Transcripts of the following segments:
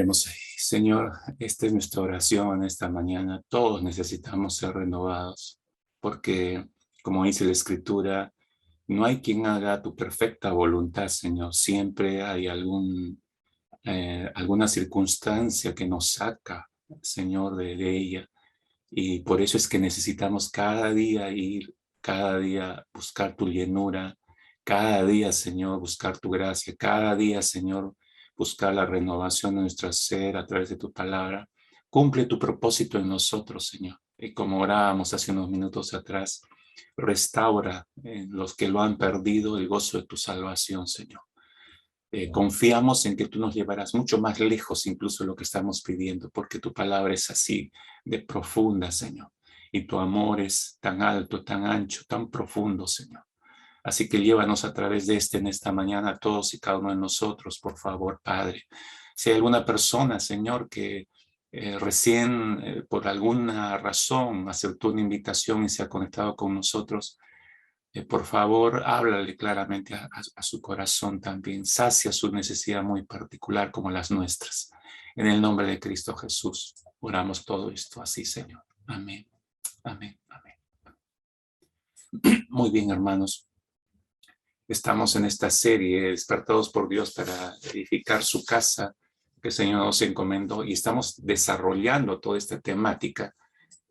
Oremos. Señor, esta es nuestra oración esta mañana. Todos necesitamos ser renovados, porque, como dice la Escritura, no hay quien haga tu perfecta voluntad, Señor. Siempre hay alguna circunstancia que nos saca, Señor, de ella. Y por eso es que necesitamos cada día ir, cada día buscar tu llenura, cada día, Señor, buscar tu gracia, cada día, Señor, buscar la renovación de nuestro ser a través de tu palabra. Cumple tu propósito en nosotros, Señor. Y como orábamos hace unos minutos atrás, restaura en los que lo han perdido el gozo de tu salvación, Señor. Confiamos en que tú nos llevarás mucho más lejos incluso de lo que estamos pidiendo, porque tu palabra es así de profunda, Señor. Y tu amor es tan alto, tan ancho, tan profundo, Señor. Así que llévanos a través de en esta mañana, a todos y cada uno de nosotros, por favor, Padre. Si hay alguna persona, Señor, que recién por alguna razón aceptó una invitación y se ha conectado con nosotros, por favor, háblale claramente a su corazón también. Sacia su necesidad muy particular como las nuestras. En el nombre de Cristo Jesús, oramos todo esto así, Señor. Amén. Amén. Amén. Muy bien, hermanos. Estamos en esta serie, despertados por Dios para edificar su casa que el Señor nos encomendó, y estamos desarrollando toda esta temática.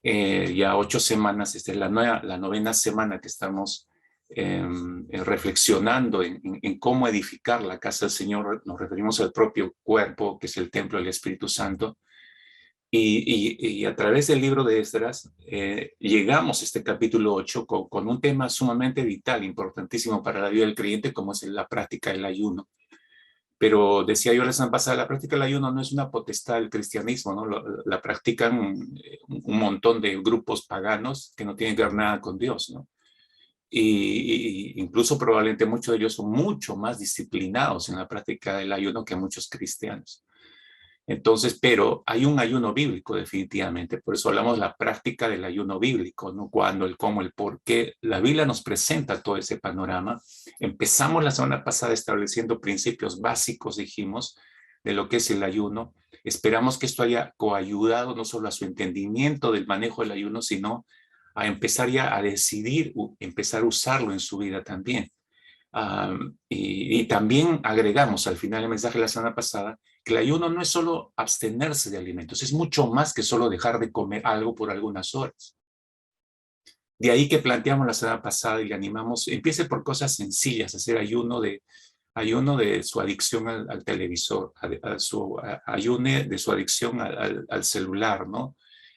Ya 8 semanas, esta es la 9ª semana que estamos reflexionando en cómo edificar la casa del Señor. Nos referimos al propio cuerpo, que es el templo del Espíritu Santo. Y a través del libro de Esdras llegamos a este capítulo 8 con un tema sumamente vital, importantísimo para la vida del creyente, como es la práctica del ayuno. Pero decía yo la semana pasada, la práctica del ayuno no es una potestad del cristianismo, ¿no? La practican un montón de grupos paganos que no tienen que ver nada con Dios, ¿no? Y incluso probablemente muchos de ellos son mucho más disciplinados en la práctica del ayuno que muchos cristianos. Entonces, pero hay un ayuno bíblico definitivamente, por eso hablamos de la práctica del ayuno bíblico, ¿no? Cuándo, el cómo, el por qué. La Biblia nos presenta todo ese panorama. Empezamos la semana pasada estableciendo principios básicos, dijimos, de lo que es el ayuno. Esperamos que esto haya coayudado no solo a su entendimiento del manejo del ayuno, sino a empezar ya a decidir, empezar a usarlo en su vida también. Y también agregamos al final del mensaje de la semana pasada que el ayuno no es solo abstenerse de alimentos, es mucho más que solo dejar de comer algo por algunas horas. De ahí que planteamos la semana pasada y le animamos, empiece por cosas sencillas, hacer ayuno de su adicción al televisor, ayune de su adicción al celular, ¿no?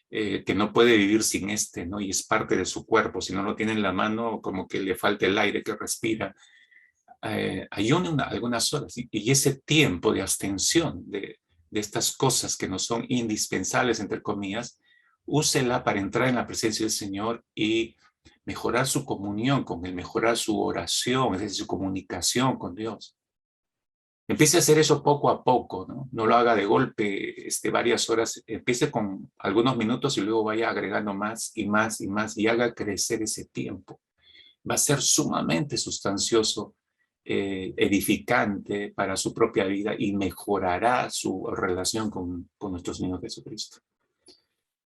Que no puede vivir sin ¿no? Y es parte de su cuerpo, si no lo tiene en la mano, como que le falta el aire que respira. Ayune algunas horas y ese tiempo de abstención de estas cosas que no son indispensables, entre comillas, úsela para entrar en la presencia del Señor y mejorar su comunión con Él, mejorar su oración, es decir, su comunicación con Dios. Empiece a hacer eso poco a poco, ¿no? No lo haga de golpe varias horas, empiece con algunos minutos y luego vaya agregando más y más y más y haga crecer ese tiempo. Va a ser sumamente sustancioso, edificante para su propia vida y mejorará su relación con nuestro Señor Jesucristo.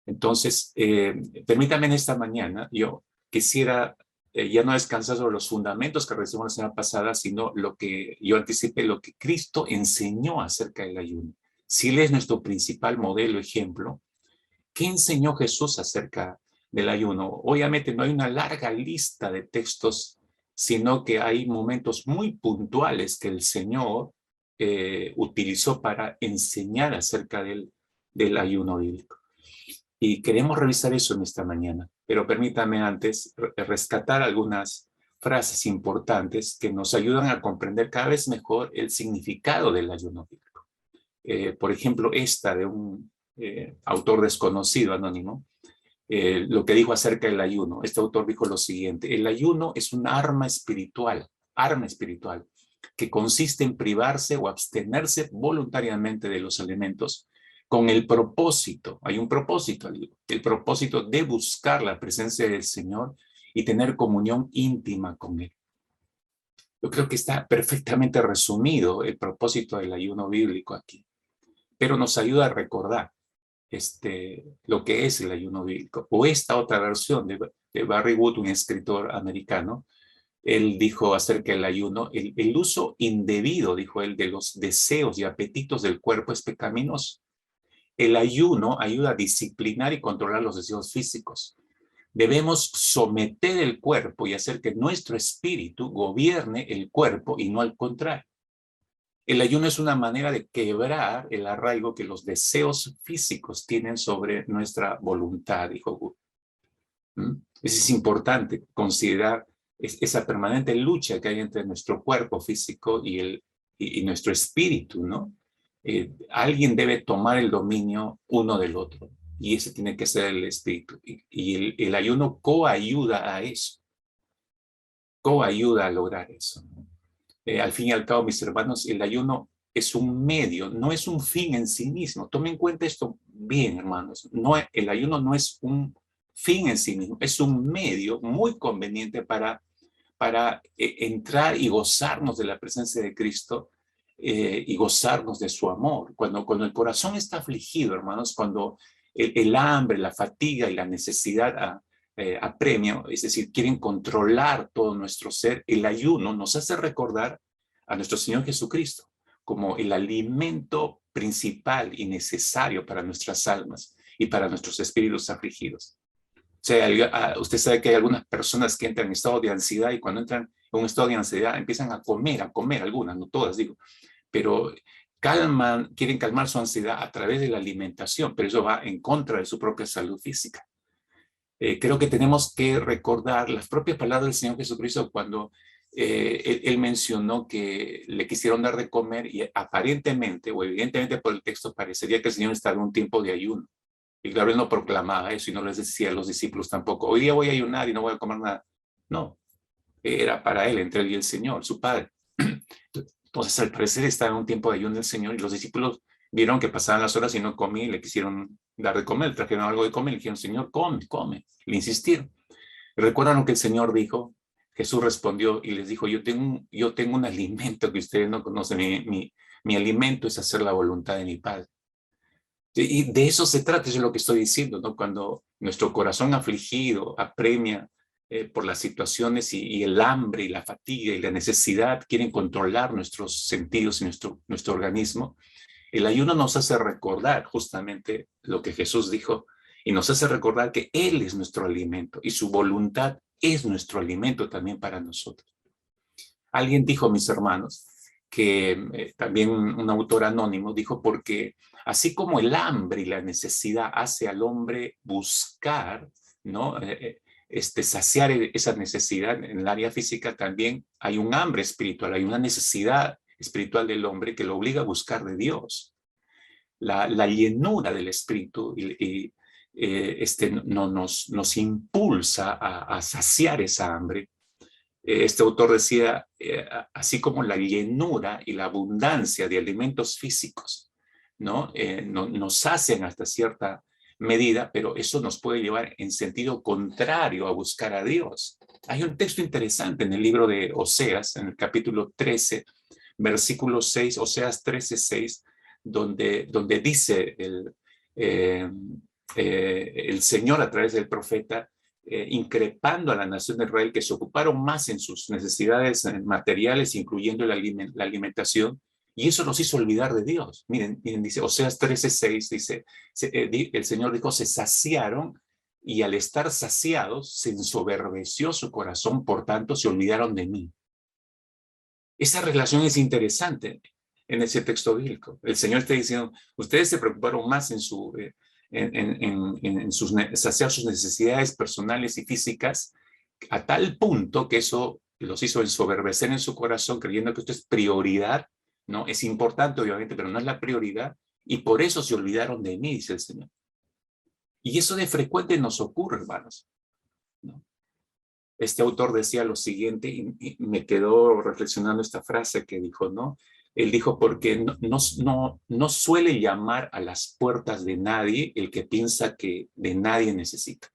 Entonces, permítame en esta mañana, yo quisiera ya no descansar sobre los fundamentos que recibimos la semana pasada, sino lo que yo anticipé, lo que Cristo enseñó acerca del ayuno. Si Él es nuestro principal modelo, ejemplo, ¿qué enseñó Jesús acerca del ayuno? Obviamente no hay una larga lista de textos, sino que hay momentos muy puntuales que el Señor utilizó para enseñar acerca del ayuno bíblico. Y queremos revisar eso en esta mañana, pero permítame antes rescatar algunas frases importantes que nos ayudan a comprender cada vez mejor el significado del ayuno bíblico. Por ejemplo, esta de un autor desconocido, anónimo, lo que dijo acerca del ayuno. Este autor dijo lo siguiente: el ayuno es un arma espiritual, que consiste en privarse o abstenerse voluntariamente de los alimentos con el propósito, hay un propósito, el propósito de buscar la presencia del Señor y tener comunión íntima con Él. Yo creo que está perfectamente resumido el propósito del ayuno bíblico aquí. pero nos ayuda a recordar lo que es el ayuno bíblico. O esta otra versión de Barry Wood, un escritor americano, él dijo acerca del ayuno, el uso indebido, dijo él, de los deseos y apetitos del cuerpo es pecaminoso. El ayuno ayuda a disciplinar y controlar los deseos físicos. Debemos someter el cuerpo y hacer que nuestro espíritu gobierne el cuerpo y no al contrario. El ayuno es una manera de quebrar el arraigo que los deseos físicos tienen sobre nuestra voluntad, dijo Wood. Es importante considerar esa permanente lucha que hay entre nuestro cuerpo físico y nuestro espíritu, ¿no? Alguien debe tomar el dominio uno del otro, y ese tiene que ser el espíritu. Y el ayuno coayuda a eso, coayuda a lograr eso, ¿no? Al fin y al cabo, mis hermanos, el ayuno es un medio, no es un fin en sí mismo. Tomen en cuenta esto bien, hermanos. No, el ayuno no es un fin en sí mismo, es un medio muy conveniente para entrar y gozarnos de la presencia de Cristo y gozarnos de su amor. Cuando el corazón está afligido, hermanos, cuando el hambre, la fatiga y la necesidad apremian, es decir, quieren controlar todo nuestro ser, el ayuno nos hace recordar a nuestro Señor Jesucristo como el alimento principal y necesario para nuestras almas y para nuestros espíritus afligidos. O sea, usted sabe que hay algunas personas que entran en estado de ansiedad y cuando entran en un estado de ansiedad empiezan a comer algunas, no todas digo, pero quieren calmar su ansiedad a través de la alimentación, pero eso va en contra de su propia salud física. Creo que tenemos que recordar las propias palabras del Señor Jesucristo cuando él mencionó que le quisieron dar de comer y aparentemente o evidentemente por el texto parecería que el Señor estaba en un tiempo de ayuno. Y claro, él no proclamaba eso y no les decía a los discípulos tampoco, hoy día voy a ayunar y no voy a comer nada. No, era para él, entre él y el Señor, su Padre. Entonces, al parecer estaba en un tiempo de ayuno del Señor y los discípulos vieron que pasaban las horas y no comía y le quisieron dar de comer, trajeron algo de comer y le dijeron, Señor, come, come. Le insistieron. ¿Recuerdan lo que el Señor dijo? Jesús respondió y les dijo, yo tengo un alimento que ustedes no conocen, mi alimento es hacer la voluntad de mi Padre. Y de eso se trata, eso es lo que estoy diciendo, ¿no? Cuando nuestro corazón afligido apremia por las situaciones y el hambre y la fatiga y la necesidad quieren controlar nuestros sentidos y nuestro organismo, el ayuno nos hace recordar justamente lo que Jesús dijo y nos hace recordar que Él es nuestro alimento y su voluntad es nuestro alimento también para nosotros. Alguien dijo, mis hermanos, que también un autor anónimo dijo, porque así como el hambre y la necesidad hace al hombre buscar, ¿no? Saciar esa necesidad en el área física, también hay un hambre espiritual, hay una necesidad espiritual del hombre que lo obliga a buscar de Dios. La llenura del espíritu no, nos impulsa a saciar esa hambre. Este autor decía, así como la llenura y la abundancia de alimentos físicos, ¿no? Nos sacian hasta cierta medida, pero eso nos puede llevar en sentido contrario a buscar a Dios. Hay un texto interesante en el libro de Oseas, en el capítulo 13, versículo 6, Oseas 13, 6, donde dice el Señor a través del profeta, increpando a la nación de Israel que se ocuparon más en sus necesidades materiales, incluyendo la alimentación, y eso los hizo olvidar de Dios. Miren, dice Oseas 13:6, dice, el Señor dijo, se saciaron y al estar saciados se ensoberbeció su corazón, por tanto se olvidaron de mí. Esa relación es interesante en ese texto bíblico. El Señor está diciendo, ustedes se preocuparon más en saciar sus necesidades personales y físicas, a tal punto que eso los hizo ensoberbecer en su corazón, creyendo que esto es prioridad, ¿no? Es importante, obviamente, pero no es la prioridad, y por eso se olvidaron de mí, dice el Señor. Y eso de frecuente nos ocurre, hermanos, ¿no? Este autor decía lo siguiente, y me quedó reflexionando esta frase que dijo, ¿no? Él dijo, porque no suele llamar a las puertas de nadie el que piensa que de nadie necesita.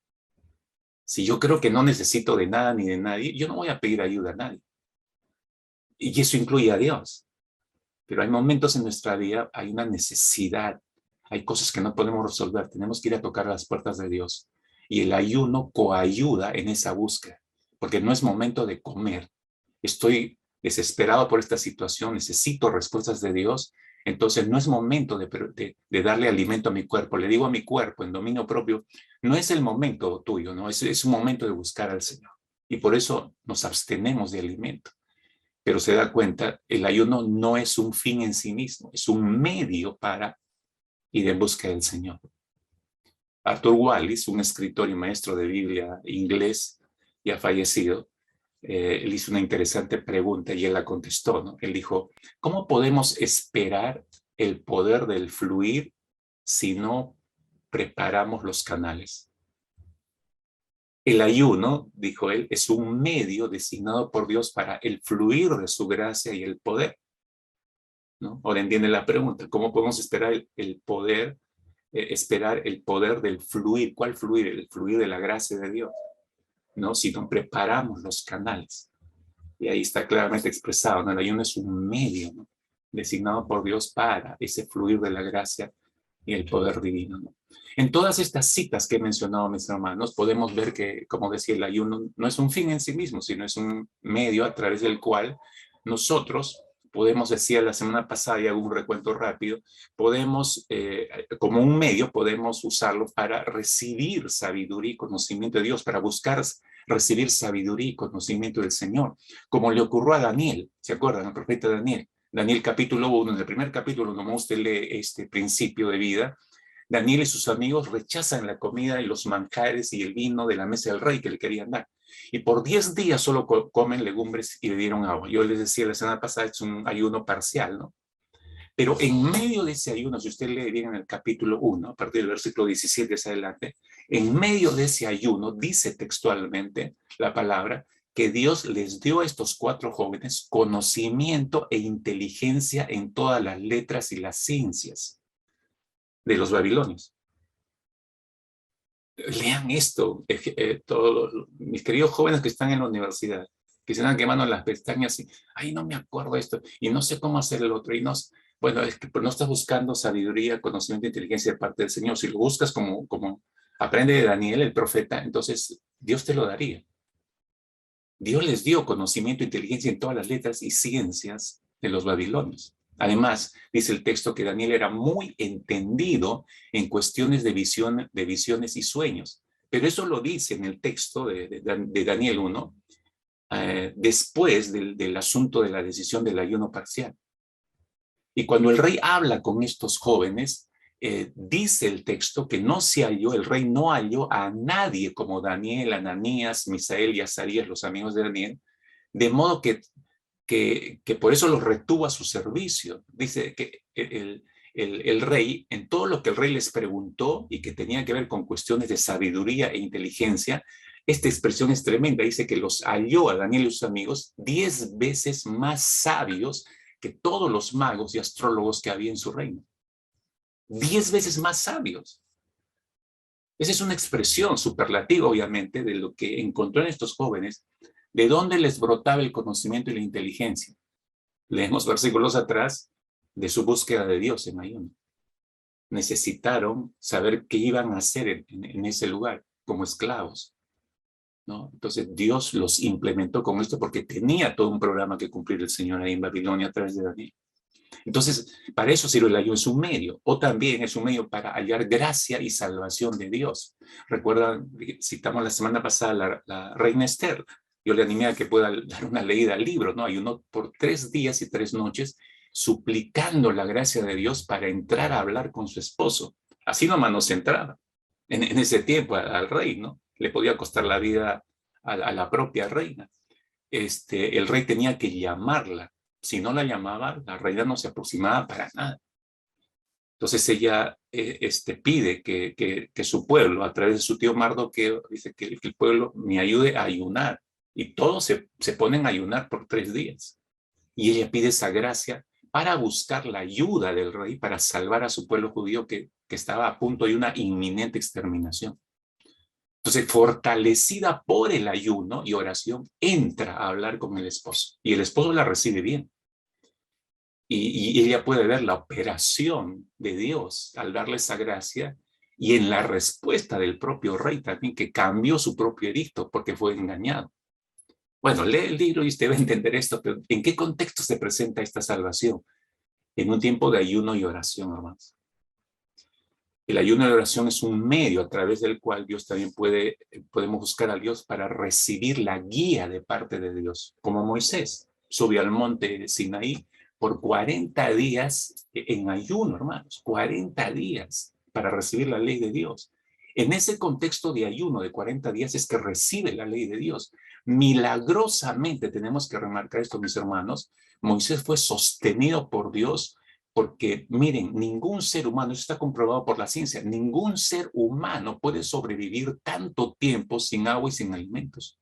Si yo creo que no necesito de nada ni de nadie, yo no voy a pedir ayuda a nadie. Y eso incluye a Dios. Pero hay momentos en nuestra vida, hay una necesidad, hay cosas que no podemos resolver, tenemos que ir a tocar las puertas de Dios. Y el ayuno coayuda en esa búsqueda, porque no es momento de comer. Estoy desesperado por esta situación, necesito respuestas de Dios, entonces no es momento de darle alimento a mi cuerpo. Le digo a mi cuerpo en dominio propio, no es el momento tuyo, ¿no? Es un momento de buscar al Señor. Y por eso nos abstenemos de alimento. Pero se da cuenta, el ayuno no es un fin en sí mismo, es un medio para ir en busca del Señor. Arthur Wallis, un escritor y maestro de Biblia inglés, ya fallecido, él hizo una interesante pregunta y él la contestó, ¿no? Él dijo, ¿cómo podemos esperar el poder del fluir si no preparamos los canales? El ayuno, dijo él, es un medio designado por Dios para el fluir de su gracia y el poder, ¿no? Ahora entiende la pregunta, ¿cómo podemos esperar el poder, esperar el poder del fluir? ¿Cuál fluir? El fluir de la gracia de Dios, ¿no? Si no preparamos los canales. Y ahí está claramente expresado, ¿no? El ayuno es un medio, ¿no? Designado por Dios para ese fluir de la gracia y el poder divino, ¿no? En todas estas citas que he mencionado, mis hermanos, podemos ver que, como decía, el ayuno no es un fin en sí mismo, sino es un medio a través del cual nosotros podemos, decía la semana pasada, y hago un recuento rápido, podemos, como un medio, podemos usarlo para recibir sabiduría y conocimiento de Dios, para buscar recibir sabiduría y conocimiento del Señor, como le ocurrió a Daniel, ¿se acuerdan? El profeta Daniel. Daniel capítulo 1, en el primer capítulo, como usted lee este principio de vida, Daniel y sus amigos rechazan la comida y los manjares y el vino de la mesa del rey que le querían dar. Y por 10 días solo comen legumbres y bebieron agua. Yo les decía la semana pasada, es un ayuno parcial, ¿no? Pero en medio de ese ayuno, si usted lee bien en el capítulo 1, a partir del versículo 17 hacia adelante, en medio de ese ayuno, dice textualmente la palabra, que Dios les dio a estos 4 jóvenes conocimiento e inteligencia en todas las letras y las ciencias de los babilonios. Lean esto, todos mis queridos jóvenes que están en la universidad, que se están quemando las pestañas y, ay, no me acuerdo esto, y no sé cómo hacer el otro, y no, bueno, es que no estás buscando sabiduría, conocimiento e inteligencia de parte del Señor. Si lo buscas como aprende de Daniel, el profeta, entonces Dios te lo daría. Dios les dio conocimiento e inteligencia en todas las letras y ciencias de los babilonios. Además, dice el texto que Daniel era muy entendido en cuestiones de visiones y sueños. Pero eso lo dice en el texto de Daniel 1, después del asunto de la decisión del ayuno parcial. Y cuando el rey habla con estos jóvenes, dice el texto que el rey no halló a nadie como Daniel, Ananías, Misael y Azarías, los amigos de Daniel, de modo que por eso los retuvo a su servicio. Dice que el rey, en todo lo que el rey les preguntó y que tenía que ver con cuestiones de sabiduría e inteligencia, esta expresión es tremenda, dice que los halló a Daniel y sus amigos 10 veces más sabios que todos los magos y astrólogos que había en su reino. 10 veces más sabios. Esa es una expresión superlativa, obviamente, de lo que encontró en estos jóvenes, de dónde les brotaba el conocimiento y la inteligencia. Leemos versículos atrás de su búsqueda de Dios en ayuno. Necesitaron saber qué iban a hacer en ese lugar como esclavos, ¿no? Entonces Dios los implementó con esto porque tenía todo un programa que cumplir el Señor ahí en Babilonia a través de Daniel. Entonces, para eso sirve el ayuno, es un medio, o también es un medio para hallar gracia y salvación de Dios. Recuerdan, citamos la semana pasada la reina Esther. Yo le animé a que pueda dar una leída al libro, ¿no? Ayunó por 3 días y 3 noches, suplicando la gracia de Dios para entrar a hablar con su esposo. Así nomás no se entraba en ese tiempo al rey, ¿no? Le podía costar la vida a la propia reina. El rey tenía que llamarla. Si no la llamaba, la reina no se aproximaba para nada. Entonces ella pide que su pueblo, a través de su tío Mardoqueo, dice que el pueblo me ayude a ayunar. Y todos se ponen a ayunar por 3 días. Y ella pide esa gracia para buscar la ayuda del rey para salvar a su pueblo judío que estaba a punto de una inminente exterminación. Entonces, fortalecida por el ayuno y oración, entra a hablar con el esposo. Y el esposo la recibe bien. y ella puede ver la operación de Dios al darle esa gracia y en la respuesta del propio rey también, que cambió su propio edicto porque fue engañado. Bueno, lee el libro y usted va a entender esto, pero ¿en qué contexto se presenta esta salvación? En un tiempo de ayuno y oración, hermanos. El ayuno y oración es un medio a través del cual Dios también podemos buscar a Dios para recibir la guía de parte de Dios. Como Moisés subió al monte Sinaí por 40 días en ayuno, hermanos, 40 días para recibir la ley de Dios. En ese contexto de ayuno de 40 días es que recibe la ley de Dios. Milagrosamente, tenemos que remarcar esto, mis hermanos, Moisés fue sostenido por Dios porque, miren, ningún ser humano, eso está comprobado por la ciencia, ningún ser humano puede sobrevivir tanto tiempo sin agua y sin alimentos.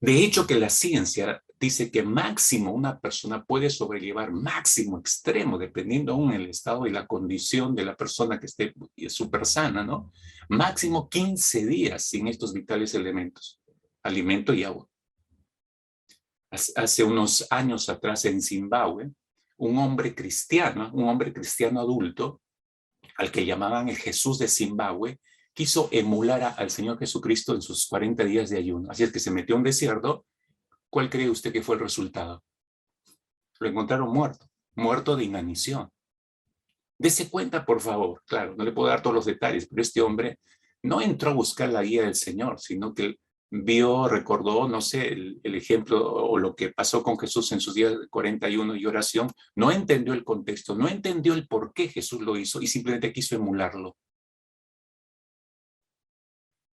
De hecho, que la ciencia dice que máximo una persona puede sobrellevar, máximo extremo, dependiendo aún el estado y la condición de la persona que esté súper sana, ¿no? Máximo 15 días sin estos vitales elementos, alimento y agua. Hace unos años atrás en Zimbabue, un hombre cristiano adulto, al que llamaban el Jesús de Zimbabue, quiso emular al Señor Jesucristo en sus 40 días de ayuno. Así es que se metió a un desierto. ¿Cuál cree usted que fue el resultado? Lo encontraron muerto de inanición. Dese cuenta, por favor. Claro, no le puedo dar todos los detalles, pero este hombre no entró a buscar la guía del Señor, sino que vio, recordó, no sé, el ejemplo o lo que pasó con Jesús en sus días de 41 y oración, no entendió el contexto, no entendió el por qué Jesús lo hizo y simplemente quiso emularlo.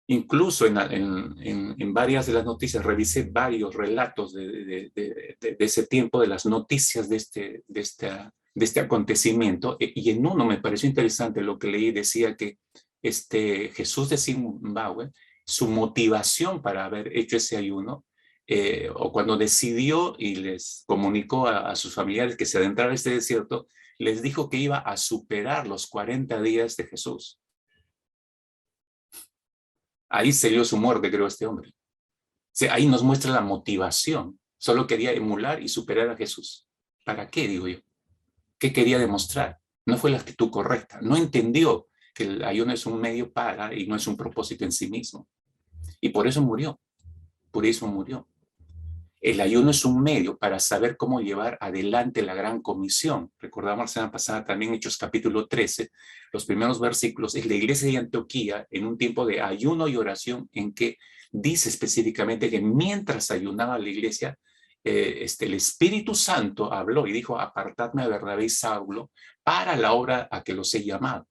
Incluso en varias de las noticias, revisé varios relatos de ese tiempo, de las noticias de este acontecimiento, y en uno me pareció interesante lo que leí, decía que Jesús de Zimbabue, su motivación para haber hecho ese ayuno, o cuando decidió y les comunicó a sus familiares que se adentrara a este desierto, les dijo que iba a superar los 40 días de Jesús. Ahí selló su muerte, creo, este hombre. O sea, ahí nos muestra la motivación. Solo quería emular y superar a Jesús. ¿Para qué, digo yo? ¿Qué quería demostrar? No fue la actitud correcta. No entendió que el ayuno es un medio para y no es un propósito en sí mismo. Y por eso murió. Por eso murió. El ayuno es un medio para saber cómo llevar adelante la gran comisión. Recordamos la semana pasada también Hechos capítulo 13, los primeros versículos, es la iglesia de Antioquía en un tiempo de ayuno y oración en que dice específicamente que mientras ayunaba la iglesia, el Espíritu Santo habló y dijo, apartadme a Bernabé y Saulo para la obra a que los he llamado.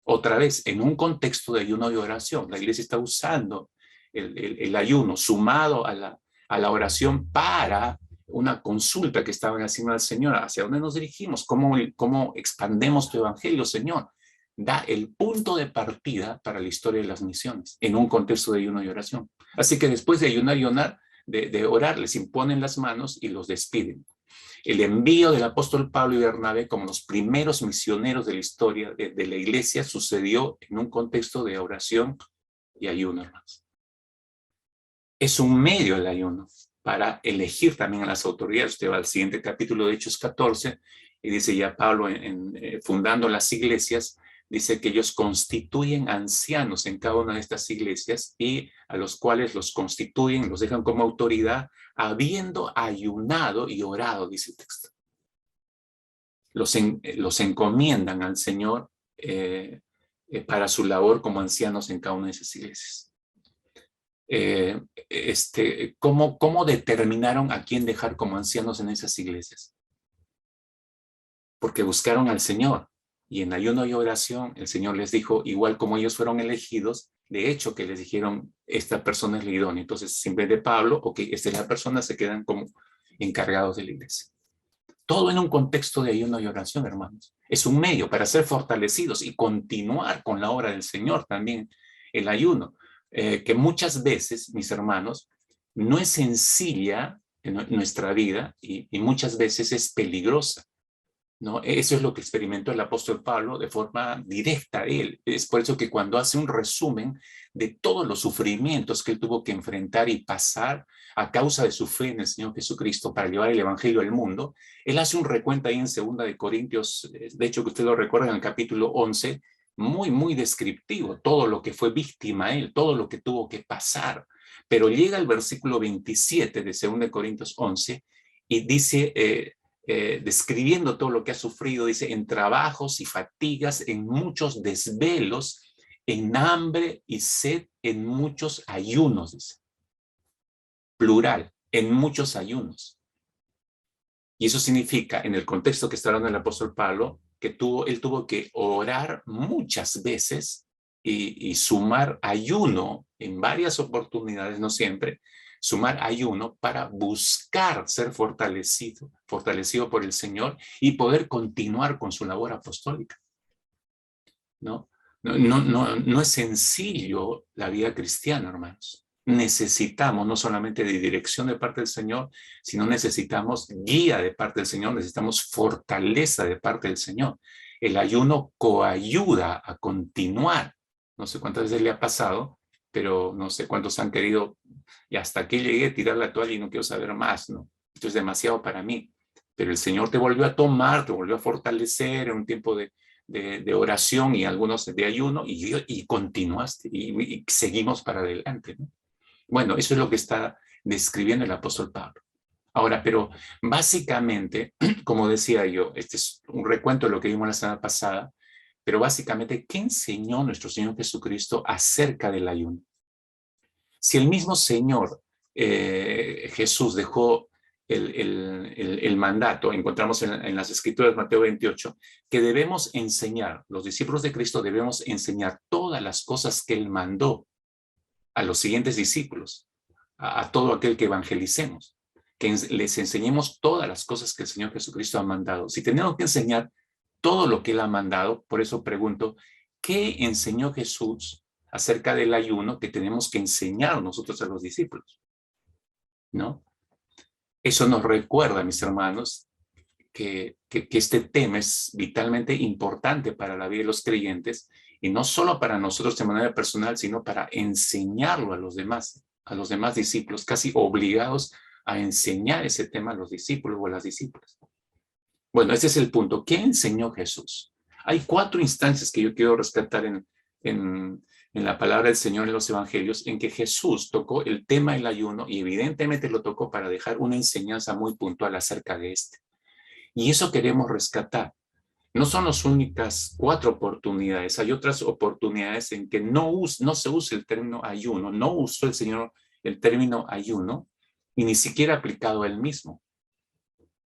Otra vez, en un contexto de ayuno y oración, la iglesia está usando el ayuno sumado a la oración para una consulta que estaban haciendo al Señor. ¿Hacia dónde nos dirigimos? ¿Cómo expandemos tu evangelio, Señor? Da el punto de partida para la historia de las misiones en un contexto de ayuno y oración. Así que después de ayunar y orar, de orar, les imponen las manos y los despiden. El envío del apóstol Pablo y Bernabé como los primeros misioneros de la historia de la iglesia sucedió en un contexto de oración y ayuno, hermanos. Es un medio el ayuno para elegir también a las autoridades. Usted va al siguiente capítulo de Hechos 14 y dice ya Pablo fundando las iglesias, dice que ellos constituyen ancianos en cada una de estas iglesias y a los cuales los constituyen, los dejan como autoridad, habiendo ayunado y orado, dice el texto. Los encomiendan al Señor para su labor como ancianos en cada una de esas iglesias. ¿Cómo determinaron a quién dejar como ancianos en esas iglesias? Porque buscaron al Señor y en ayuno y oración el Señor les dijo, igual como ellos fueron elegidos, de hecho que les dijeron, esta persona es la idónea. Entonces, siempre de Pablo, ok, esta es la persona, se quedan como encargados de la iglesia. Todo en un contexto de ayuno y oración, hermanos. Es un medio para ser fortalecidos y continuar con la obra del Señor también, el ayuno. Que muchas veces, mis hermanos, no es sencilla en nuestra vida y muchas veces es peligrosa. ¿no? Eso es lo que experimentó el apóstol Pablo de forma directa él. Es por eso que cuando hace un resumen de todos los sufrimientos que él tuvo que enfrentar y pasar a causa de su fe en el Señor Jesucristo para llevar el evangelio al mundo, él hace un recuento ahí en 2 de Corintios, de hecho que usted lo recuerda en el capítulo 11, muy descriptivo, todo lo que fue víctima él, todo lo que tuvo que pasar. Pero llega el versículo 27 de 2 de Corintios 11 y dice, describiendo todo lo que ha sufrido, dice, en trabajos y fatigas, en muchos desvelos, en hambre y sed, en muchos ayunos, dice. Plural, en muchos ayunos. Y eso significa, en el contexto que está hablando el apóstol Pablo, que él tuvo que orar muchas veces y sumar ayuno en varias oportunidades, no siempre, sumar ayuno para buscar ser fortalecido por el Señor y poder continuar con su labor apostólica. ¿No? No es sencillo la vida cristiana, hermanos. Necesitamos no solamente de dirección de parte del Señor, sino necesitamos guía de parte del Señor, necesitamos fortaleza de parte del Señor. El ayuno coayuda a continuar. No sé cuántas veces le ha pasado, pero no sé cuántos han querido, y hasta aquí llegué a tirar la toalla y no quiero saber más, ¿no? Esto es demasiado para mí. Pero el Señor te volvió a tomar, te volvió a fortalecer en un tiempo de oración y algunos de ayuno, y continuaste, y seguimos para adelante, ¿no? Bueno, eso es lo que está describiendo el apóstol Pablo. Ahora, pero básicamente, como decía yo, este es un recuento de lo que vimos la semana pasada, pero básicamente, ¿qué enseñó nuestro Señor Jesucristo acerca del ayuno? Si el mismo Señor Jesús dejó el mandato, encontramos en las Escrituras, Mateo 28, que debemos enseñar, los discípulos de Cristo debemos enseñar todas las cosas que Él mandó a los siguientes discípulos, a todo aquel que evangelicemos, que les enseñemos todas las cosas que el Señor Jesucristo ha mandado. Si tenemos que enseñar todo lo que Él ha mandado, por eso pregunto, ¿qué enseñó Jesús acerca del ayuno que tenemos que enseñar nosotros a los discípulos? ¿No? Eso nos recuerda, mis hermanos, que este tema es vitalmente importante para la vida de los creyentes, y no solo para nosotros de manera personal, sino para enseñarlo a los demás discípulos, casi obligados a enseñar ese tema a los discípulos o a las discípulas. Bueno, ese es el punto. ¿Qué enseñó Jesús? Hay 4 instancias que yo quiero rescatar en la palabra del Señor en los evangelios, en que Jesús tocó el tema del ayuno, y evidentemente lo tocó para dejar una enseñanza muy puntual acerca de este. Y eso queremos rescatar. No son las únicas 4 oportunidades. Hay otras oportunidades en que no se usa el término ayuno, no usó el Señor el término ayuno, y ni siquiera aplicado a él mismo.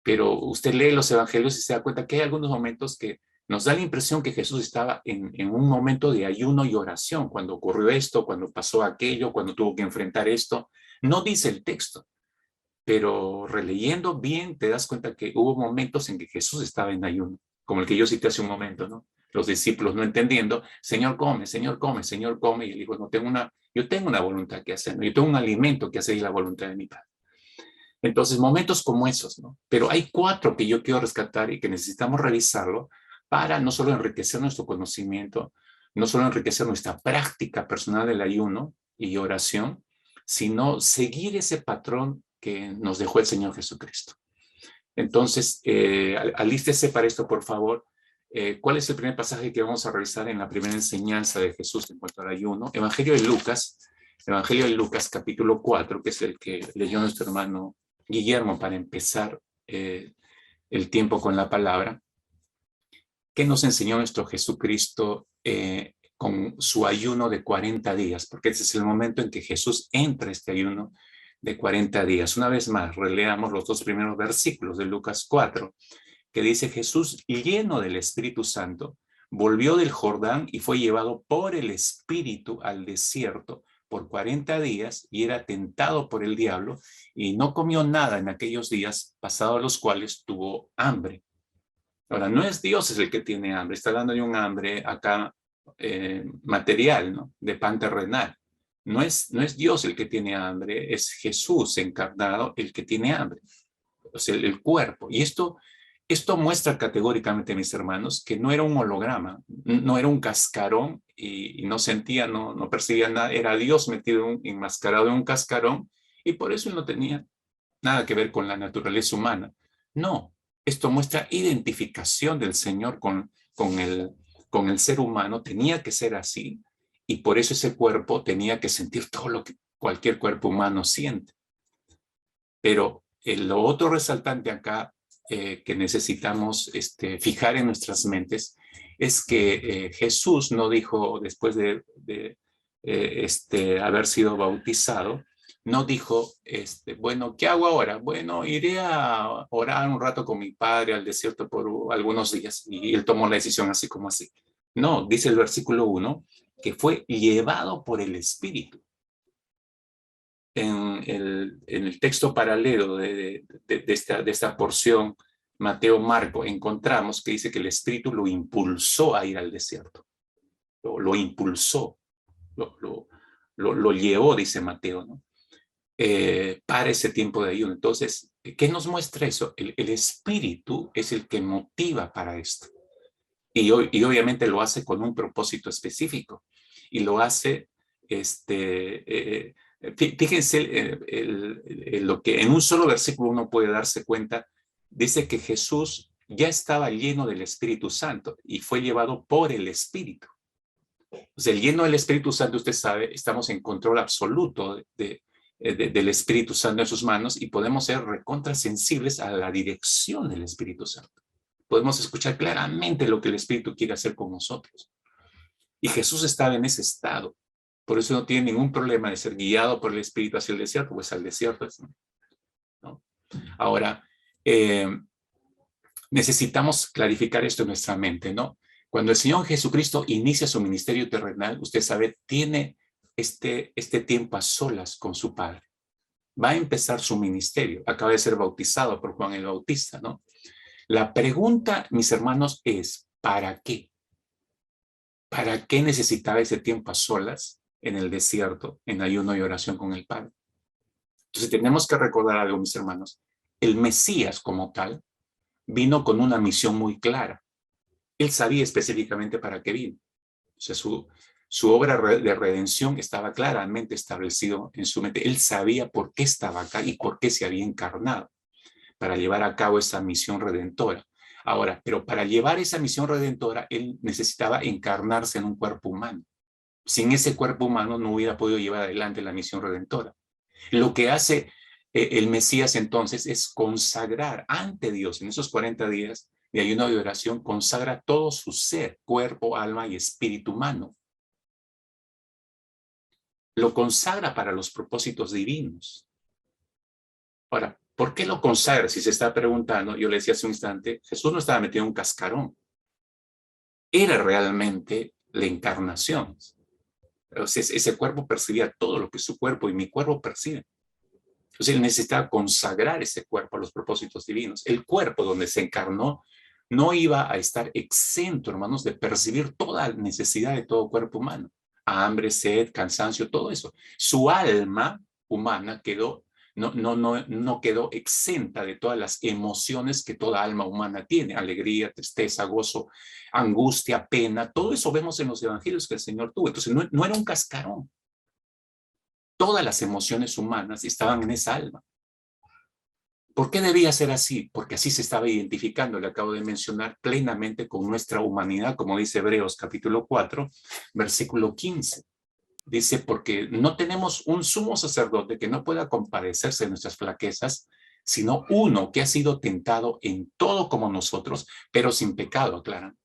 Pero usted lee los evangelios y se da cuenta que hay algunos momentos que nos da la impresión que Jesús estaba en un momento de ayuno y oración, cuando ocurrió esto, cuando pasó aquello, cuando tuvo que enfrentar esto. No dice el texto, pero releyendo bien te das cuenta que hubo momentos en que Jesús estaba en ayuno, como el que yo cité hace un momento, ¿no? Los discípulos no entendiendo, Señor come, Señor come, Señor come, y él dijo, yo tengo una voluntad que hacer, ¿no? Yo tengo un alimento que hacer, y la voluntad de mi Padre. Entonces, momentos como esos, ¿no? Pero hay 4 que yo quiero rescatar y que necesitamos revisarlo para no solo enriquecer nuestro conocimiento, no solo enriquecer nuestra práctica personal del ayuno y oración, sino seguir ese patrón que nos dejó el Señor Jesucristo. Entonces, alístese para esto, por favor. ¿Cuál es el primer pasaje que vamos a revisar en la primera enseñanza de Jesús en cuanto al ayuno? Evangelio de Lucas, capítulo 4, que es el que leyó nuestro hermano Guillermo para empezar el tiempo con la palabra. ¿Qué nos enseñó nuestro Jesucristo con su ayuno de 40 días? Porque ese es el momento en que Jesús entra a este ayuno de 40 días. Una vez más, releamos los 2 primeros versículos de Lucas 4, que dice: Jesús, lleno del Espíritu Santo, volvió del Jordán y fue llevado por el Espíritu al desierto por 40 días, y era tentado por el diablo, y no comió nada en aquellos días, pasados los cuales tuvo hambre. Ahora, no es Dios el que tiene hambre, está hablando de un hambre acá material, ¿no? De pan terrenal. No es Dios el que tiene hambre, es Jesús encarnado el que tiene hambre, o sea, el cuerpo. Y esto Esto muestra categóricamente, mis hermanos, que no era un holograma, no era un cascarón y no sentía, no percibía nada, era Dios metido enmascarado en un cascarón y por eso él no tenía nada que ver con la naturaleza humana. No, esto muestra identificación del Señor con el ser humano, tenía que ser así y por eso ese cuerpo tenía que sentir todo lo que cualquier cuerpo humano siente. Pero lo otro resaltante acá que necesitamos fijar en nuestras mentes es que Jesús no dijo, después de haber sido bautizado, no dijo, bueno, ¿qué hago ahora? Bueno, iré a orar un rato con mi padre al desierto por algunos días. Y él tomó la decisión así como así. No, dice el versículo 1, que fue llevado por el Espíritu. En el texto paralelo de esta porción, Mateo-Marco, encontramos que dice que el Espíritu lo impulsó a ir al desierto. Lo impulsó, lo llevó, dice Mateo, ¿no? Para ese tiempo de ayuno. Entonces, ¿qué nos muestra eso? El Espíritu es el que motiva para esto. Y obviamente lo hace con un propósito específico. Y lo hace, fíjense lo que en un solo versículo uno puede darse cuenta, dice que Jesús ya estaba lleno del Espíritu Santo y fue llevado por el Espíritu. O sea, el lleno del Espíritu Santo, usted sabe, estamos en control absoluto del Espíritu Santo en sus manos y podemos ser recontrasensibles a la dirección del Espíritu Santo. Podemos escuchar claramente lo que el Espíritu quiere hacer con nosotros. Y Jesús estaba en ese estado. Por eso no tiene ningún problema de ser guiado por el Espíritu hacia el desierto, pues al desierto. ¿No? Ahora, necesitamos clarificar esto en nuestra mente, ¿no? Cuando el Señor Jesucristo inicia su ministerio terrenal, usted sabe, tiene este tiempo a solas con su Padre. Va a empezar su ministerio. Acaba de ser bautizado por Juan el Bautista, ¿no? La pregunta, mis hermanos, es ¿para qué? ¿Para qué necesitaba ese tiempo a solas en el desierto, en ayuno y oración con el Padre? Entonces tenemos que recordar algo, mis hermanos. El Mesías como tal vino con una misión muy clara. Él sabía específicamente para qué vino. O sea, su obra de redención estaba claramente establecido en su mente. Él sabía por qué estaba acá y por qué se había encarnado para llevar a cabo esa misión redentora. Ahora, pero para llevar esa misión redentora, él necesitaba encarnarse en un cuerpo humano. Sin ese cuerpo humano no hubiera podido llevar adelante la misión redentora. Lo que hace el Mesías entonces es consagrar ante Dios en esos 40 días de ayuno y oración, consagra todo su ser, cuerpo, alma y espíritu humano. Lo consagra para los propósitos divinos. Ahora, ¿por qué lo consagra? Si se está preguntando, yo le decía hace un instante, Jesús no estaba metido en un cascarón. Era realmente la encarnación. O sea, ese cuerpo percibía todo lo que su cuerpo y mi cuerpo perciben. Entonces él necesitaba consagrar ese cuerpo a los propósitos divinos. El cuerpo donde se encarnó no iba a estar exento, hermanos, de percibir toda necesidad de todo cuerpo humano. Hambre, sed, cansancio, todo eso. Su alma humana no quedó exenta de todas las emociones que toda alma humana tiene. Alegría, tristeza, gozo, angustia, pena. Todo eso vemos en los evangelios que el Señor tuvo. Entonces no era un cascarón. Todas las emociones humanas estaban en esa alma. ¿Por qué debía ser así? Porque así se estaba identificando, le acabo de mencionar, plenamente con nuestra humanidad, como dice Hebreos capítulo 4, versículo 15. Dice, porque no tenemos un sumo sacerdote que no pueda compadecerse de nuestras flaquezas, sino uno que ha sido tentado en todo como nosotros, pero sin pecado, aclaran.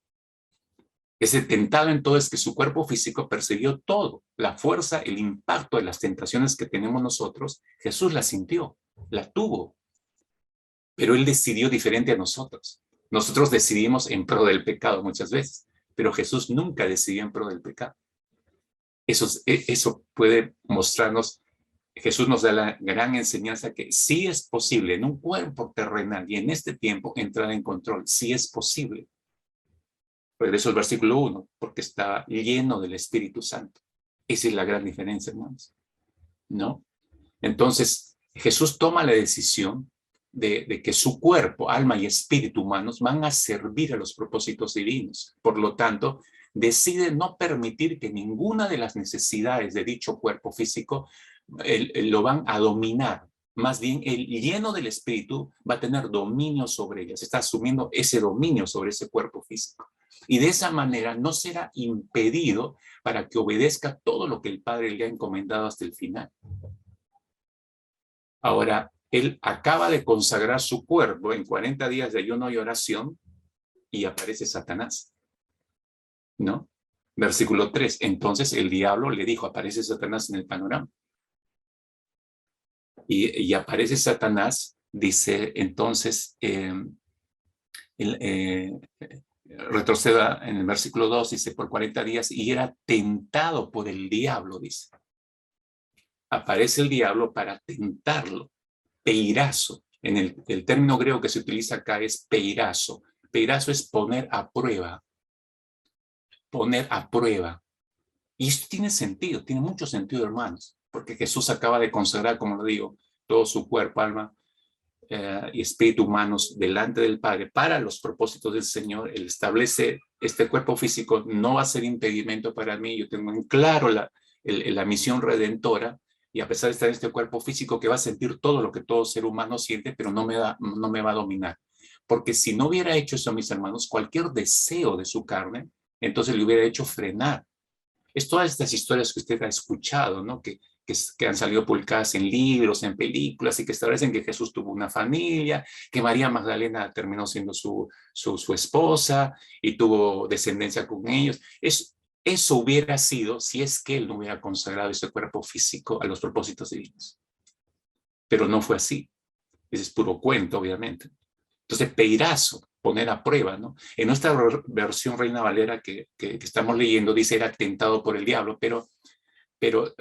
Ese tentado en todo es que su cuerpo físico percibió todo, la fuerza, el impacto de las tentaciones que tenemos nosotros, Jesús la sintió, la tuvo, pero él decidió diferente a nosotros. Nosotros decidimos en pro del pecado muchas veces, pero Jesús nunca decidió en pro del pecado. Eso puede mostrarnos, Jesús nos da la gran enseñanza que sí es posible en un cuerpo terrenal y en este tiempo entrar en control, sí es posible. Regreso al versículo 1, porque está lleno del Espíritu Santo. Esa es la gran diferencia, hermanos. ¿No? Entonces, Jesús toma la decisión de que su cuerpo, alma y espíritu humanos van a servir a los propósitos divinos. Por lo tanto, decide no permitir que ninguna de las necesidades de dicho cuerpo físico lo van a dominar. Más bien, el lleno del espíritu va a tener dominio sobre ellas. Está asumiendo ese dominio sobre ese cuerpo físico. Y de esa manera no será impedido para que obedezca todo lo que el Padre le ha encomendado hasta el final. Ahora, él acaba de consagrar su cuerpo en 40 días de ayuno y oración y aparece Satanás, ¿no? Versículo 3. Entonces el diablo le dijo, aparece Satanás en el panorama. Y aparece Satanás, dice entonces, retroceda en el versículo 2, dice, por 40 días, y era tentado por el diablo, dice. Aparece el diablo para tentarlo. Peirazo. En el término griego que se utiliza acá es peirazo. Peirazo es poner a prueba. Poner a prueba. Y esto tiene sentido, tiene mucho sentido, hermanos, porque Jesús acaba de consagrar, como lo digo, todo su cuerpo, alma y espíritu humanos delante del Padre para los propósitos del Señor. Él establece este cuerpo físico, no va a ser impedimento para mí. Yo tengo en claro la misión redentora. Y a pesar de estar en este cuerpo físico que va a sentir todo lo que todo ser humano siente, pero no me va a dominar. Porque si no hubiera hecho eso, mis hermanos, cualquier deseo de su carne, entonces le hubiera hecho frenar. Es todas estas historias que usted ha escuchado, ¿no? Que han salido publicadas en libros, en películas, y que establecen que Jesús tuvo una familia, que María Magdalena terminó siendo su esposa y tuvo descendencia con ellos. Eso hubiera sido si es que él no hubiera consagrado ese cuerpo físico a los propósitos divinos. Pero no fue así. Ese es puro cuento, obviamente. Entonces, peirazo, poner a prueba, ¿no? En nuestra versión Reina Valera que estamos leyendo, dice era tentado por el diablo, pero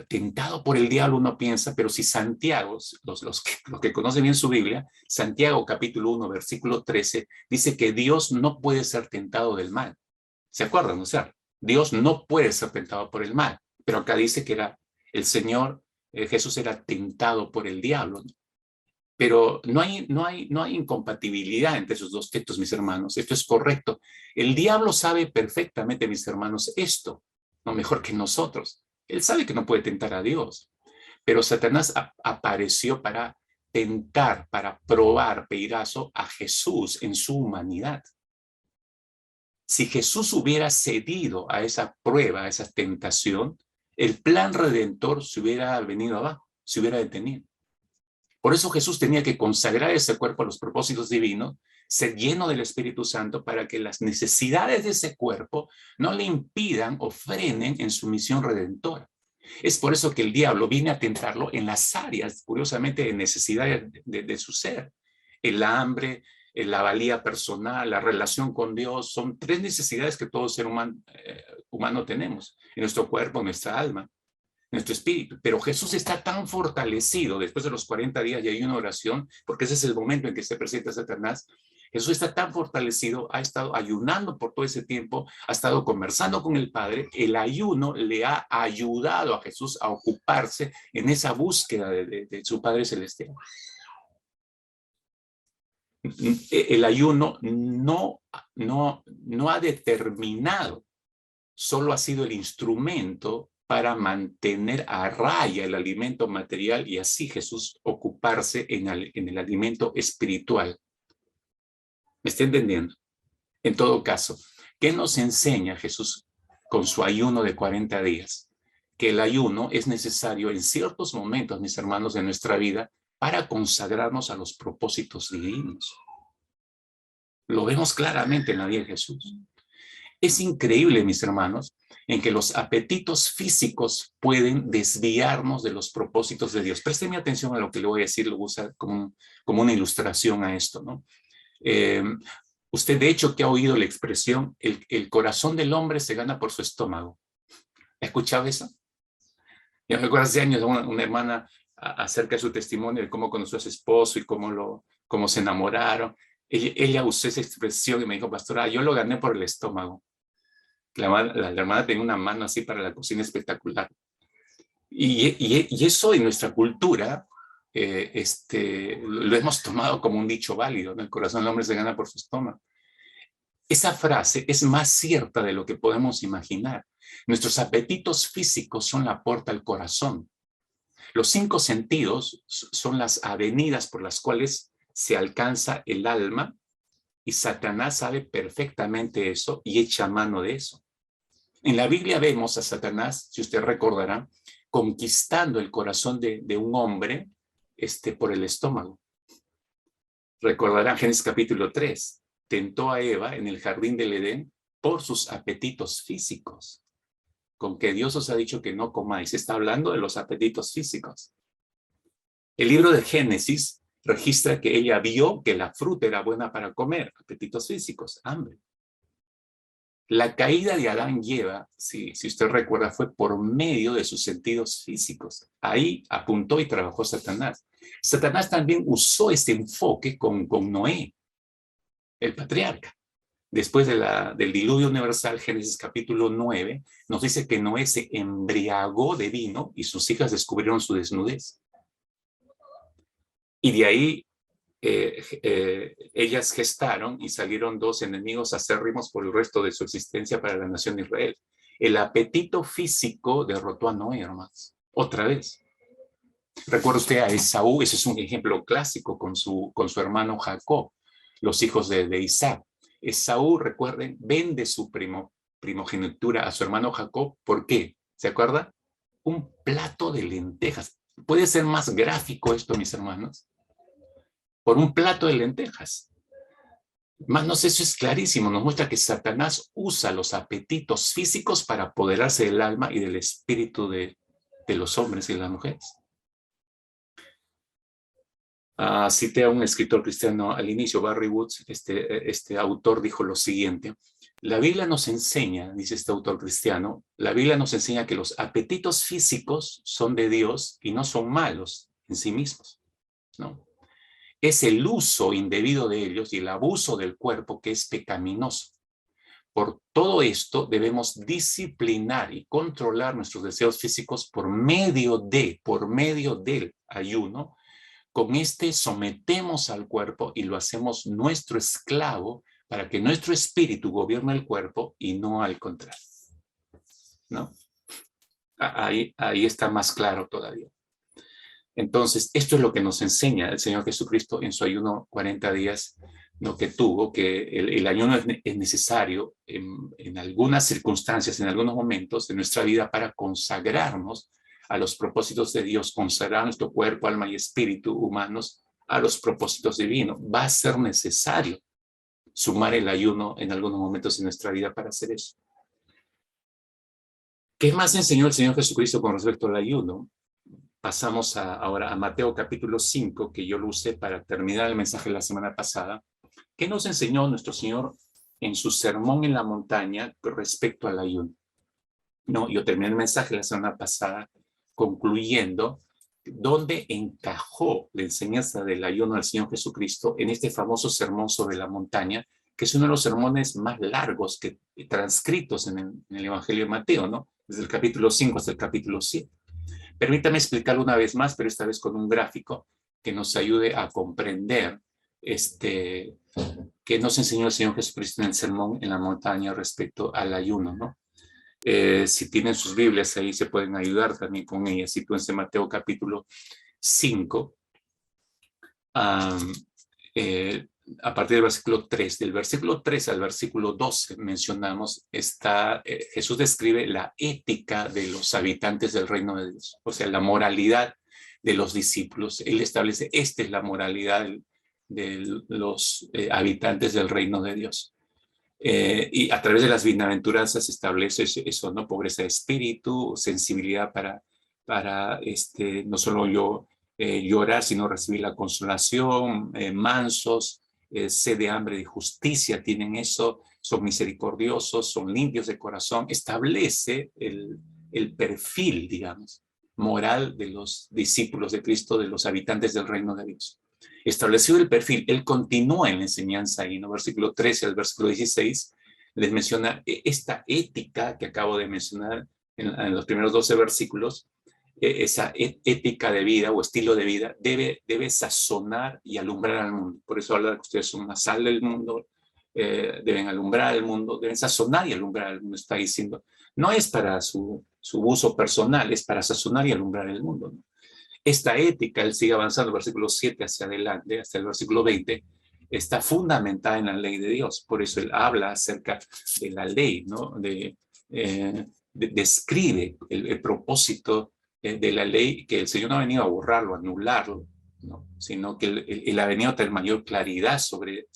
tentado por el diablo uno piensa, pero si Santiago, los que conocen bien su Biblia, Santiago capítulo 1, versículo 13, dice que Dios no puede ser tentado del mal. ¿Se acuerdan? O sea, Dios no puede ser tentado por el mal, pero acá dice que era el Señor, Jesús era tentado por el diablo, ¿no? Pero no hay incompatibilidad entre esos dos textos, mis hermanos. Esto es correcto. El diablo sabe perfectamente, mis hermanos, esto, no mejor que nosotros. Él sabe que no puede tentar a Dios, pero Satanás apareció para tentar, para probar, peirazo, a Jesús en su humanidad. Si Jesús hubiera cedido a esa prueba, a esa tentación, el plan redentor se hubiera venido abajo, se hubiera detenido. Por eso Jesús tenía que consagrar ese cuerpo a los propósitos divinos, ser lleno del Espíritu Santo para que las necesidades de ese cuerpo no le impidan o frenen en su misión redentora. Es por eso que el diablo viene a tentarlo en las áreas, curiosamente, de necesidades de su ser. El hambre, la valía personal, la relación con Dios, son tres necesidades que todo ser humano tenemos, en nuestro cuerpo, en nuestra alma, nuestro espíritu. Pero Jesús está tan fortalecido después de los 40 días y hay una oración, porque ese es el momento en que se presenta Satanás. Jesús está tan fortalecido, ha estado ayunando por todo ese tiempo, ha estado conversando con el Padre. El ayuno le ha ayudado a Jesús a ocuparse en esa búsqueda de su Padre Celestial. El ayuno no ha determinado, solo ha sido el instrumento para mantener a raya el alimento material y así Jesús ocuparse en el alimento espiritual. ¿Me está entendiendo? En todo caso, ¿qué nos enseña Jesús con su ayuno de 40 días? Que el ayuno es necesario en ciertos momentos, mis hermanos, de nuestra vida para consagrarnos a los propósitos divinos. Lo vemos claramente en la vida de Jesús. Es increíble, mis hermanos, en que los apetitos físicos pueden desviarnos de los propósitos de Dios. Présteme atención a lo que le voy a decir, lo usa como una ilustración a esto, ¿no? Usted de hecho que ha oído la expresión, el corazón del hombre se gana por su estómago. ¿Ha escuchado eso? Yo me acuerdo hace años una hermana acerca de su testimonio de cómo conoció a su esposo y cómo se enamoraron. Ella usó esa expresión y me dijo, pastora, yo lo gané por el estómago. La hermana tenía una mano así para la cocina espectacular. Y eso en nuestra cultura lo hemos tomado como un dicho válido, ¿no? El corazón del hombre se gana por su estómago. Esa frase es más cierta de lo que podemos imaginar. Nuestros apetitos físicos son la puerta al corazón. Los 5 sentidos son las avenidas por las cuales se alcanza el alma, y Satanás sabe perfectamente eso y echa mano de eso. En la Biblia vemos a Satanás, si usted recordará, conquistando el corazón de un hombre por el estómago. Recordarán Génesis capítulo 3. Tentó a Eva en el jardín del Edén por sus apetitos físicos. Con que Dios os ha dicho que no comáis. Está hablando de los apetitos físicos. El libro de Génesis registra que ella vio que la fruta era buena para comer. Apetitos físicos, hambre. La caída de Adán y Eva, si usted recuerda, fue por medio de sus sentidos físicos. Ahí apuntó y trabajó Satanás. Satanás también usó este enfoque con Noé, el patriarca. Después del diluvio universal, Génesis capítulo 9, nos dice que Noé se embriagó de vino y sus hijas descubrieron su desnudez. Y de ahí ellas gestaron y salieron 2 enemigos acérrimos por el resto de su existencia para la nación de Israel. El apetito físico derrotó a Noé, hermanos. Otra vez. Recuerda usted a Esaú, ese es un ejemplo clásico con su hermano Jacob, los hijos de Isaac. Esaú, recuerden, vende su primogenitura a su hermano Jacob. ¿Por qué? ¿Se acuerda? Un plato de lentejas. ¿Puede ser más gráfico esto, mis hermanos? Por un plato de lentejas. Hermanos, eso es clarísimo. Nos muestra que Satanás usa los apetitos físicos para apoderarse del alma y del espíritu de los hombres y de las mujeres. Cité a un escritor cristiano al inicio, Barry Woods. Este autor dijo lo siguiente: la Biblia nos enseña, dice este autor cristiano, la Biblia nos enseña que los apetitos físicos son de Dios y no son malos en sí mismos, ¿no? Es el uso indebido de ellos y el abuso del cuerpo que es pecaminoso. Por todo esto debemos disciplinar y controlar nuestros deseos físicos por medio del ayuno. Con sometemos al cuerpo y lo hacemos nuestro esclavo para que nuestro espíritu gobierne el cuerpo y no al contrario, ¿no? Ahí está más claro todavía. Entonces, esto es lo que nos enseña el Señor Jesucristo en su ayuno 40 días, ¿no? Que tuvo, que el ayuno es necesario en algunas circunstancias, en algunos momentos de nuestra vida para consagrarnos a los propósitos de Dios, consagrar nuestro cuerpo, alma y espíritu humanos a los propósitos divinos. Va a ser necesario sumar el ayuno en algunos momentos de nuestra vida para hacer eso. ¿Qué más enseñó el Señor Jesucristo con respecto al ayuno? Pasamos ahora a Mateo capítulo 5, que yo lo usé para terminar el mensaje de la semana pasada. ¿Qué nos enseñó nuestro Señor en su sermón en la montaña respecto al ayuno? No, yo terminé el mensaje la semana pasada concluyendo dónde encajó la enseñanza del ayuno del Señor Jesucristo en este famoso sermón sobre la montaña, que es uno de los sermones más largos transcritos en el Evangelio de Mateo, ¿no? Desde el capítulo 5 hasta el capítulo 7. Permítame explicarlo una vez más, pero esta vez con un gráfico que nos ayude a comprender qué nos enseñó el Señor Jesucristo en el sermón en la montaña respecto al ayuno, ¿no? Si tienen sus Biblias ahí se pueden ayudar también con ellas. Sitúense en Mateo capítulo 5, a partir del versículo 3. Del versículo 3 al versículo 12 mencionamos, Jesús describe la ética de los habitantes del reino de Dios, o sea, la moralidad de los discípulos. Él establece, esta es la moralidad de los habitantes del reino de Dios. Y a través de las bienaventuranzas establece eso, ¿no? Pobreza de espíritu, sensibilidad para no solo llorar, sino recibir la consolación, mansos, sed de hambre de justicia, tienen eso, son misericordiosos, son limpios de corazón. Establece el perfil, digamos, moral de los discípulos de Cristo, de los habitantes del reino de Dios. Establecido el perfil, él continúa en la enseñanza ahí, ¿no? Versículo 13 al versículo 16, les menciona esta ética que acabo de mencionar en los primeros 12 versículos, esa ética de vida o estilo de vida debe sazonar y alumbrar al mundo. Por eso habla de que ustedes son una sal del mundo, deben alumbrar el mundo, deben sazonar y alumbrar el mundo, está diciendo. No es para su uso personal, es para sazonar y alumbrar el mundo, ¿no? Esta ética, él sigue avanzando, versículo 7 hacia adelante, hasta el versículo 20, está fundamentada en la ley de Dios. Por eso él habla acerca de la ley, ¿no? Describe el propósito de la ley, que el Señor no ha venido a borrarlo, a anularlo, ¿no? Sino que él ha venido a tener mayor claridad sobre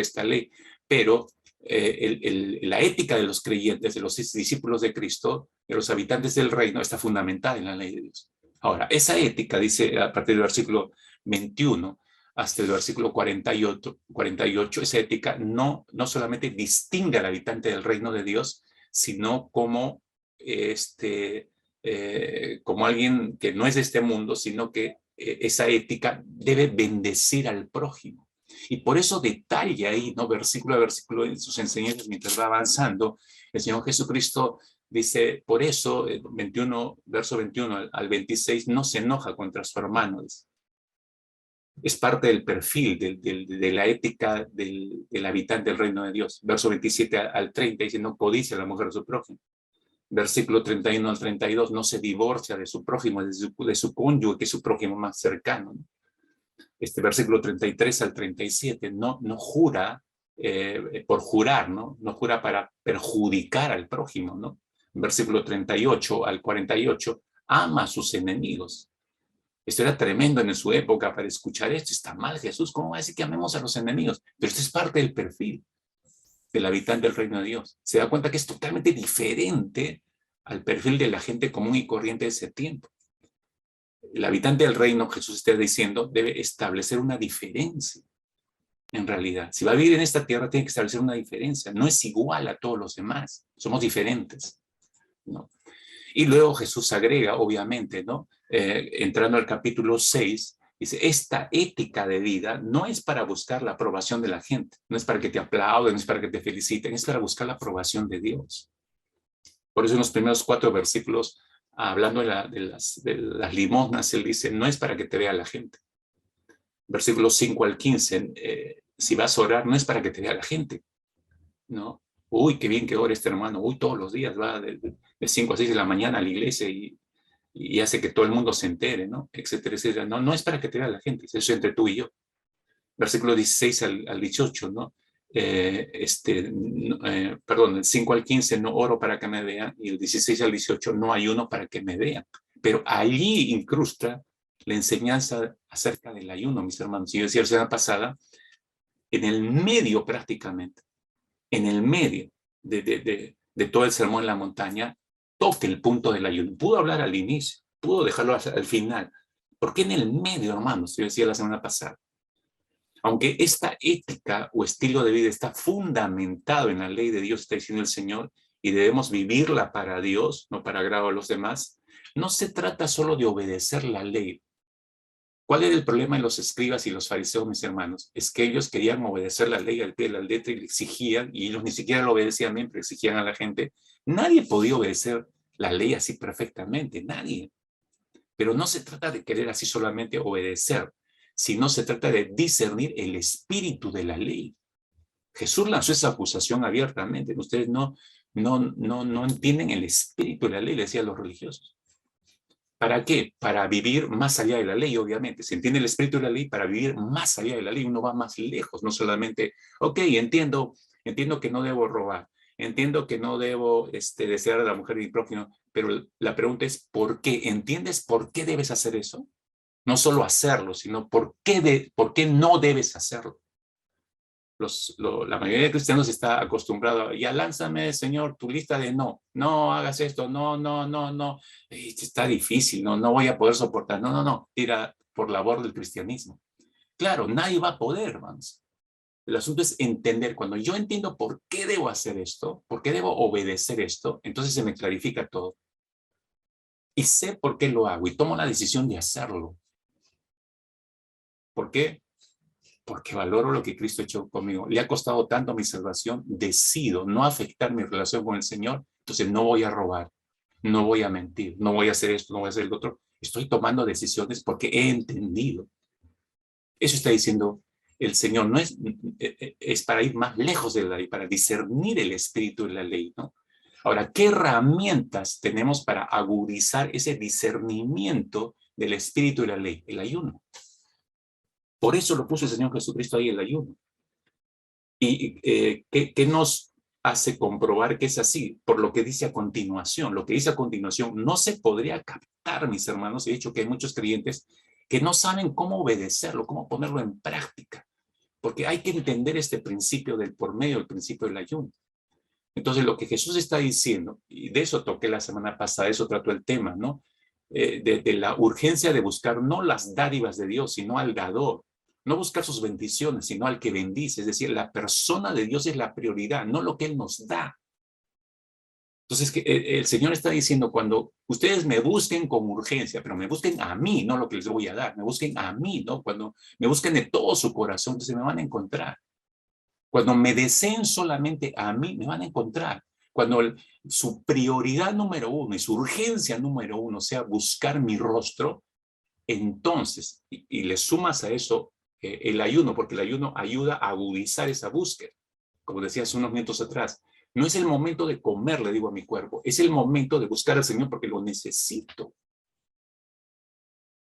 esta ley. Pero la ética de los creyentes, de los discípulos de Cristo, de los habitantes del reino, está fundamentada en la ley de Dios. Ahora, esa ética, dice a partir del versículo 21 hasta el versículo 48, esa ética no solamente distingue al habitante del reino de Dios, sino como, como alguien que no es de este mundo, sino que esa ética debe bendecir al prójimo. Y por eso detalla ahí, ¿no? Versículo a versículo en sus enseñanzas mientras va avanzando, el Señor Jesucristo dice, por eso, 21, verso 21 al 26, no se enoja contra su hermano. Es parte del perfil, de la ética del habitante del reino de Dios. Verso 27 al 30 dice, no codicia a la mujer de su prójimo. Versículo 31 al 32, no se divorcia de su prójimo, de su cónyuge, que es su prójimo más cercano, ¿no? Versículo 33 al 37, no jura por jurar, ¿no? No jura para perjudicar al prójimo, ¿no? Versículo 38 al 48, ama a sus enemigos. Esto era tremendo en su época para escuchar esto. Está mal, Jesús, ¿cómo va a decir que amemos a los enemigos? Pero esto es parte del perfil del habitante del reino de Dios. Se da cuenta que es totalmente diferente al perfil de la gente común y corriente de ese tiempo. El habitante del reino, Jesús está diciendo, debe establecer una diferencia. En realidad, si va a vivir en esta tierra, tiene que establecer una diferencia. No es igual a todos los demás. Somos diferentes, ¿no? Y luego Jesús agrega, obviamente, ¿no? Entrando al capítulo 6, dice, esta ética de vida no es para buscar la aprobación de la gente, no es para que te aplauden, no es para que te feliciten, es para buscar la aprobación de Dios. Por eso en los primeros 4 versículos, hablando de las limosnas, él dice, no es para que te vea la gente. Versículos 5 al 15, si vas a orar, no es para que te vea la gente, ¿no? Uy, qué bien que ora este hermano, uy, todos los días va de 5 a 6 de la mañana a la iglesia y hace que todo el mundo se entere, ¿no? Etcétera, etcétera. No es para que te vea la gente, eso es entre tú y yo. Versículo 16 al 18, ¿no? Perdón, el 5 al 15, no oro para que me vean, y el 16 al 18, no ayuno para que me vean. Pero allí incrusta la enseñanza acerca del ayuno, mis hermanos. Y yo decía la semana pasada, en el medio prácticamente, en el medio de todo el sermón en la montaña, toque el punto del ayuno. Pudo hablar al inicio, pudo dejarlo al final. ¿Por qué en el medio, hermanos? Yo decía la semana pasada. Aunque esta ética o estilo de vida está fundamentado en la ley de Dios, está diciendo el Señor, y debemos vivirla para Dios, no para agrado a los demás, no se trata solo de obedecer la ley. ¿Cuál era el problema de los escribas y los fariseos, mis hermanos? Es que ellos querían obedecer la ley al pie de la letra y le exigían, y ellos ni siquiera lo obedecían bien, pero exigían a la gente. Nadie podía obedecer la ley así perfectamente, nadie. Pero no se trata de querer así solamente obedecer, sino se trata de discernir el espíritu de la ley. Jesús lanzó esa acusación abiertamente. Ustedes no entienden el espíritu de la ley, le decían los religiosos. ¿Para qué? Para vivir más allá de la ley, obviamente. Se entiende el espíritu de la ley para vivir más allá de la ley. Uno va más lejos, no solamente, ok, entiendo que no debo robar, entiendo que no debo desear a la mujer de mi prójimo, pero la pregunta es, ¿por qué? ¿Entiendes por qué debes hacer eso? No solo hacerlo, sino por qué no debes hacerlo. La mayoría de cristianos está acostumbrado a, ya lánzame, Señor, tu lista de no hagas esto, no, está difícil, no voy a poder soportar, no, tira por labor del cristianismo. Claro, nadie va a poder, hermanos. El asunto es entender, cuando yo entiendo por qué debo hacer esto, por qué debo obedecer esto, entonces se me clarifica todo. Y sé por qué lo hago y tomo la decisión de hacerlo. ¿Por qué? Porque valoro lo que Cristo ha hecho conmigo. Le ha costado tanto mi salvación, decido no afectar mi relación con el Señor, entonces no voy a robar, no voy a mentir, no voy a hacer esto, no voy a hacer lo otro. Estoy tomando decisiones porque he entendido. Eso está diciendo el Señor. No es para ir más lejos de la ley, para discernir el espíritu de la ley, ¿no? Ahora, ¿qué herramientas tenemos para agudizar ese discernimiento del espíritu de la ley? El ayuno. Por eso lo puso el Señor Jesucristo ahí, el ayuno. ¿Y qué nos hace comprobar que es así? Por lo que dice a continuación. Lo que dice a continuación no se podría captar, mis hermanos. He dicho que hay muchos creyentes que no saben cómo obedecerlo, cómo ponerlo en práctica. Porque hay que entender este principio del por medio, el principio del ayuno. Entonces, lo que Jesús está diciendo, y de eso toqué la semana pasada, eso trató el tema, ¿no? De la urgencia de buscar no las dádivas de Dios, sino al dador. No buscar sus bendiciones, sino al que bendice. Es decir, la persona de Dios es la prioridad, no lo que Él nos da. Entonces, el Señor está diciendo, cuando ustedes me busquen con urgencia, pero me busquen a mí, no lo que les voy a dar, me busquen a mí, ¿no? Cuando me busquen de todo su corazón, entonces me van a encontrar. Cuando me deseen solamente a mí, me van a encontrar. Cuando su prioridad número uno y su urgencia número uno sea buscar mi rostro, entonces, y le sumas a eso el ayuno, porque el ayuno ayuda a agudizar esa búsqueda. Como decía hace unos minutos atrás, no es el momento de comer, le digo a mi cuerpo, es el momento de buscar al Señor porque lo necesito.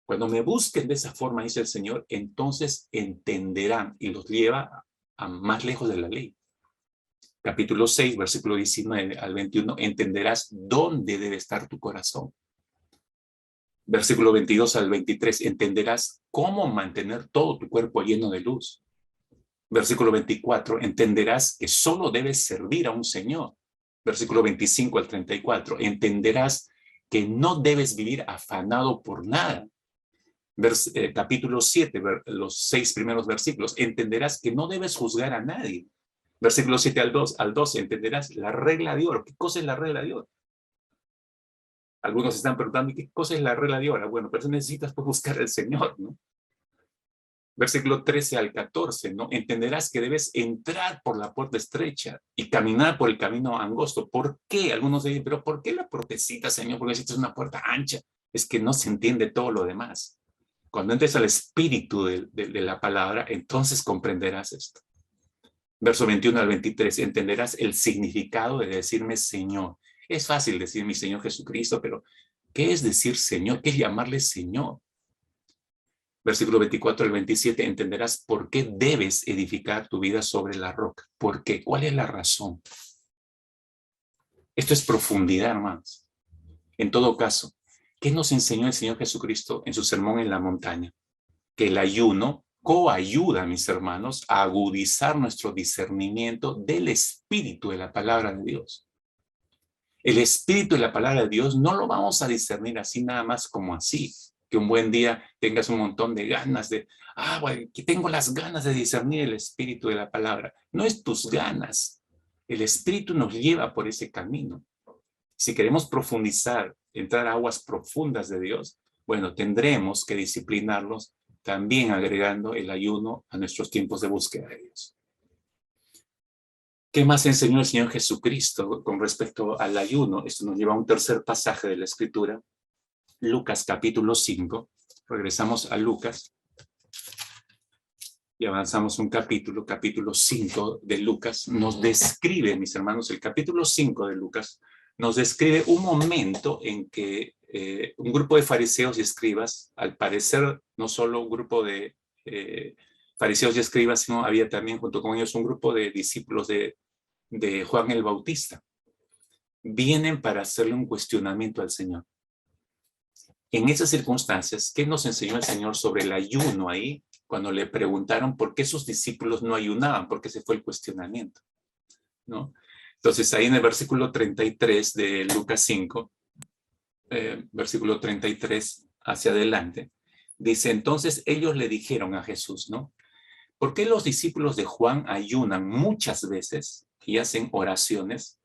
Cuando me busquen de esa forma, dice el Señor, entonces entenderán y los lleva a más lejos de la ley. Capítulo 6, versículo 19 al 21, entenderás dónde debe estar tu corazón. Versículo 22 al 23, entenderás cómo mantener todo tu cuerpo lleno de luz. Versículo 24, entenderás que solo debes servir a un Señor. Versículo 25 al 34, entenderás que no debes vivir afanado por nada. Capítulo 7, los 6 primeros versículos, entenderás que no debes juzgar a nadie. Versículo 7 al 12, entenderás la regla de oro. ¿Qué cosa es la regla de oro? Algunos están preguntando, ¿qué cosa es la regla de oro? Bueno, pero necesitas pues, buscar al Señor, ¿no? Versículo 13 al 14, ¿no? Entenderás que debes entrar por la puerta estrecha y caminar por el camino angosto. ¿Por qué? Algunos dicen, pero ¿por qué la puertecita, Señor? Porque necesitas una puerta ancha. Es que no se entiende todo lo demás. Cuando entres al espíritu de la palabra, entonces comprenderás esto. Verso 21 al 23, entenderás el significado de decirme Señor. Es fácil decir mi Señor Jesucristo, pero ¿qué es decir Señor? ¿Qué es llamarle Señor? Versículo 24 al 27, entenderás por qué debes edificar tu vida sobre la roca. ¿Por qué? ¿Cuál es la razón? Esto es profundidad, hermanos. En todo caso, ¿qué nos enseñó el Señor Jesucristo en su sermón en la montaña? Que el ayuno coayuda, mis hermanos, a agudizar nuestro discernimiento del espíritu de la palabra de Dios. El espíritu de la palabra de Dios no lo vamos a discernir así nada más como así, que un buen día tengas un montón de ganas de, bueno, que tengo las ganas de discernir el espíritu de la palabra. No es tus ganas. El espíritu nos lleva por ese camino. Si queremos profundizar, entrar a aguas profundas de Dios, bueno, tendremos que disciplinarlos también agregando el ayuno a nuestros tiempos de búsqueda de Dios. ¿Qué más enseñó el Señor Jesucristo con respecto al ayuno? Esto nos lleva a un tercer pasaje de la Escritura, Lucas capítulo 5. Regresamos a Lucas y avanzamos un capítulo 5 de Lucas. Nos describe, mis hermanos, el capítulo 5 de Lucas, nos describe un momento en que un grupo de fariseos y escribas, al parecer no solo un grupo de fariseos y escribas, sino había también junto con ellos un grupo de discípulos de Juan el Bautista, vienen para hacerle un cuestionamiento al Señor. En esas circunstancias, ¿qué nos enseñó el Señor sobre el ayuno ahí? Cuando le preguntaron por qué sus discípulos no ayunaban, porque ese fue el cuestionamiento, ¿no? Entonces, ahí en el versículo 33 de Lucas 5, versículo 33 hacia adelante, dice, entonces ellos le dijeron a Jesús, ¿no? ¿Por qué los discípulos de Juan ayunan muchas veces y hacen oraciones?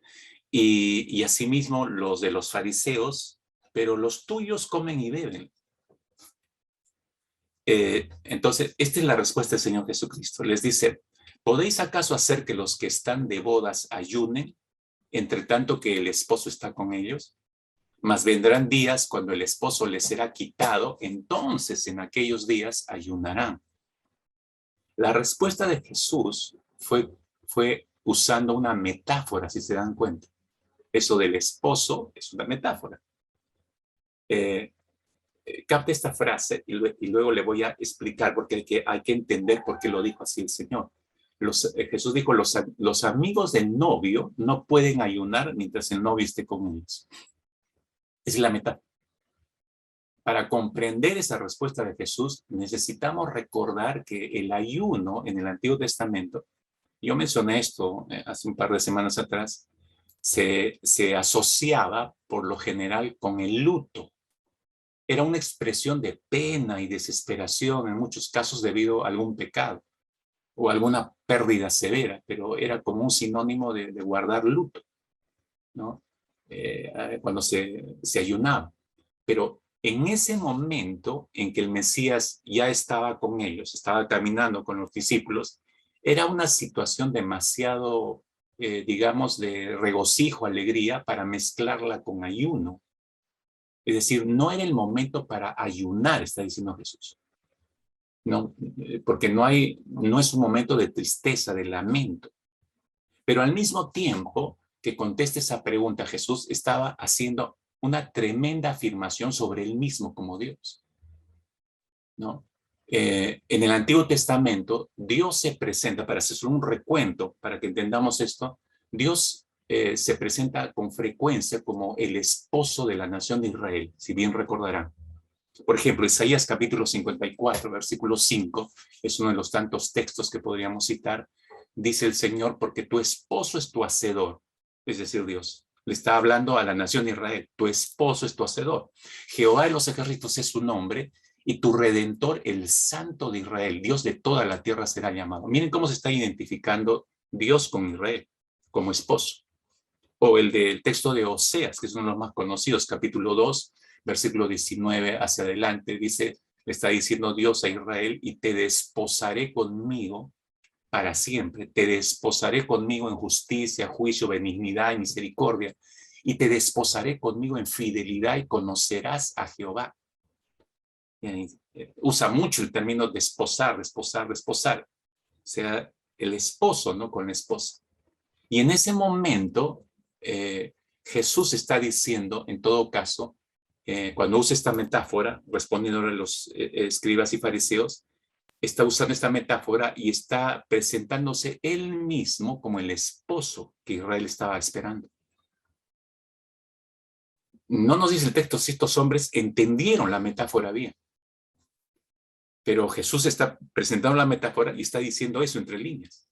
Y asimismo los de los fariseos, pero los tuyos comen y beben. Entonces, esta es la respuesta del Señor Jesucristo. Les dice, ¿podéis acaso hacer que los que están de bodas ayunen, entre tanto que el esposo está con ellos? Mas vendrán días cuando el esposo les será quitado, entonces en aquellos días ayunarán. La respuesta de Jesús fue usando una metáfora, si se dan cuenta. Eso del esposo es una metáfora. Capte esta frase y luego le voy a explicar porque hay que entender por qué lo dijo así el Señor. Jesús dijo, los amigos del novio no pueden ayunar mientras el novio esté con ellos. Es la metáfora. Para comprender esa respuesta de Jesús, necesitamos recordar que el ayuno en el Antiguo Testamento, yo mencioné esto hace un par de semanas atrás, se asociaba por lo general con el luto. Era una expresión de pena y desesperación, en muchos casos debido a algún pecado o alguna pérdida severa, pero era como un sinónimo de guardar luto, ¿no? Cuando se ayunaba. Pero en ese momento en que el Mesías ya estaba con ellos, estaba caminando con los discípulos, era una situación demasiado, digamos, de regocijo, alegría, para mezclarla con ayuno. Es decir, no era el momento para ayunar, está diciendo Jesús. No, porque no es un momento de tristeza, de lamento. Pero al mismo tiempo que contesta esa pregunta, Jesús estaba haciendo una tremenda afirmación sobre él mismo como Dios, ¿no? En el Antiguo Testamento, Dios se presenta, para hacer un recuento, para que entendamos esto, Dios se presenta con frecuencia como el esposo de la nación de Israel, si bien recordarán. Por ejemplo, Isaías capítulo 54, versículo 5, es uno de los tantos textos que podríamos citar. Dice el Señor, porque tu esposo es tu hacedor, es decir, Dios. Le está hablando a la nación de Israel, tu esposo es tu hacedor. Jehová de los ejércitos es su nombre, y tu Redentor, el Santo de Israel, Dios de toda la tierra será llamado. Miren cómo se está identificando Dios con Israel, como esposo. O el del texto de Oseas, que es uno de los más conocidos, capítulo 2, versículo 19 hacia adelante, dice, le está diciendo Dios a Israel, y te desposaré conmigo para siempre, te desposaré conmigo en justicia, juicio, benignidad y misericordia, y te desposaré conmigo en fidelidad y conocerás a Jehová. Usa mucho el término desposar, desposar, desposar, o sea, el esposo, ¿no? Con la esposa. Y en ese momento, Jesús está diciendo, en todo caso, cuando usa esta metáfora, respondiéndole a los escribas y fariseos, está usando esta metáfora y está presentándose él mismo como el esposo que Israel estaba esperando. No nos dice el texto si estos hombres entendieron la metáfora bien, pero Jesús está presentando la metáfora y está diciendo eso entre líneas.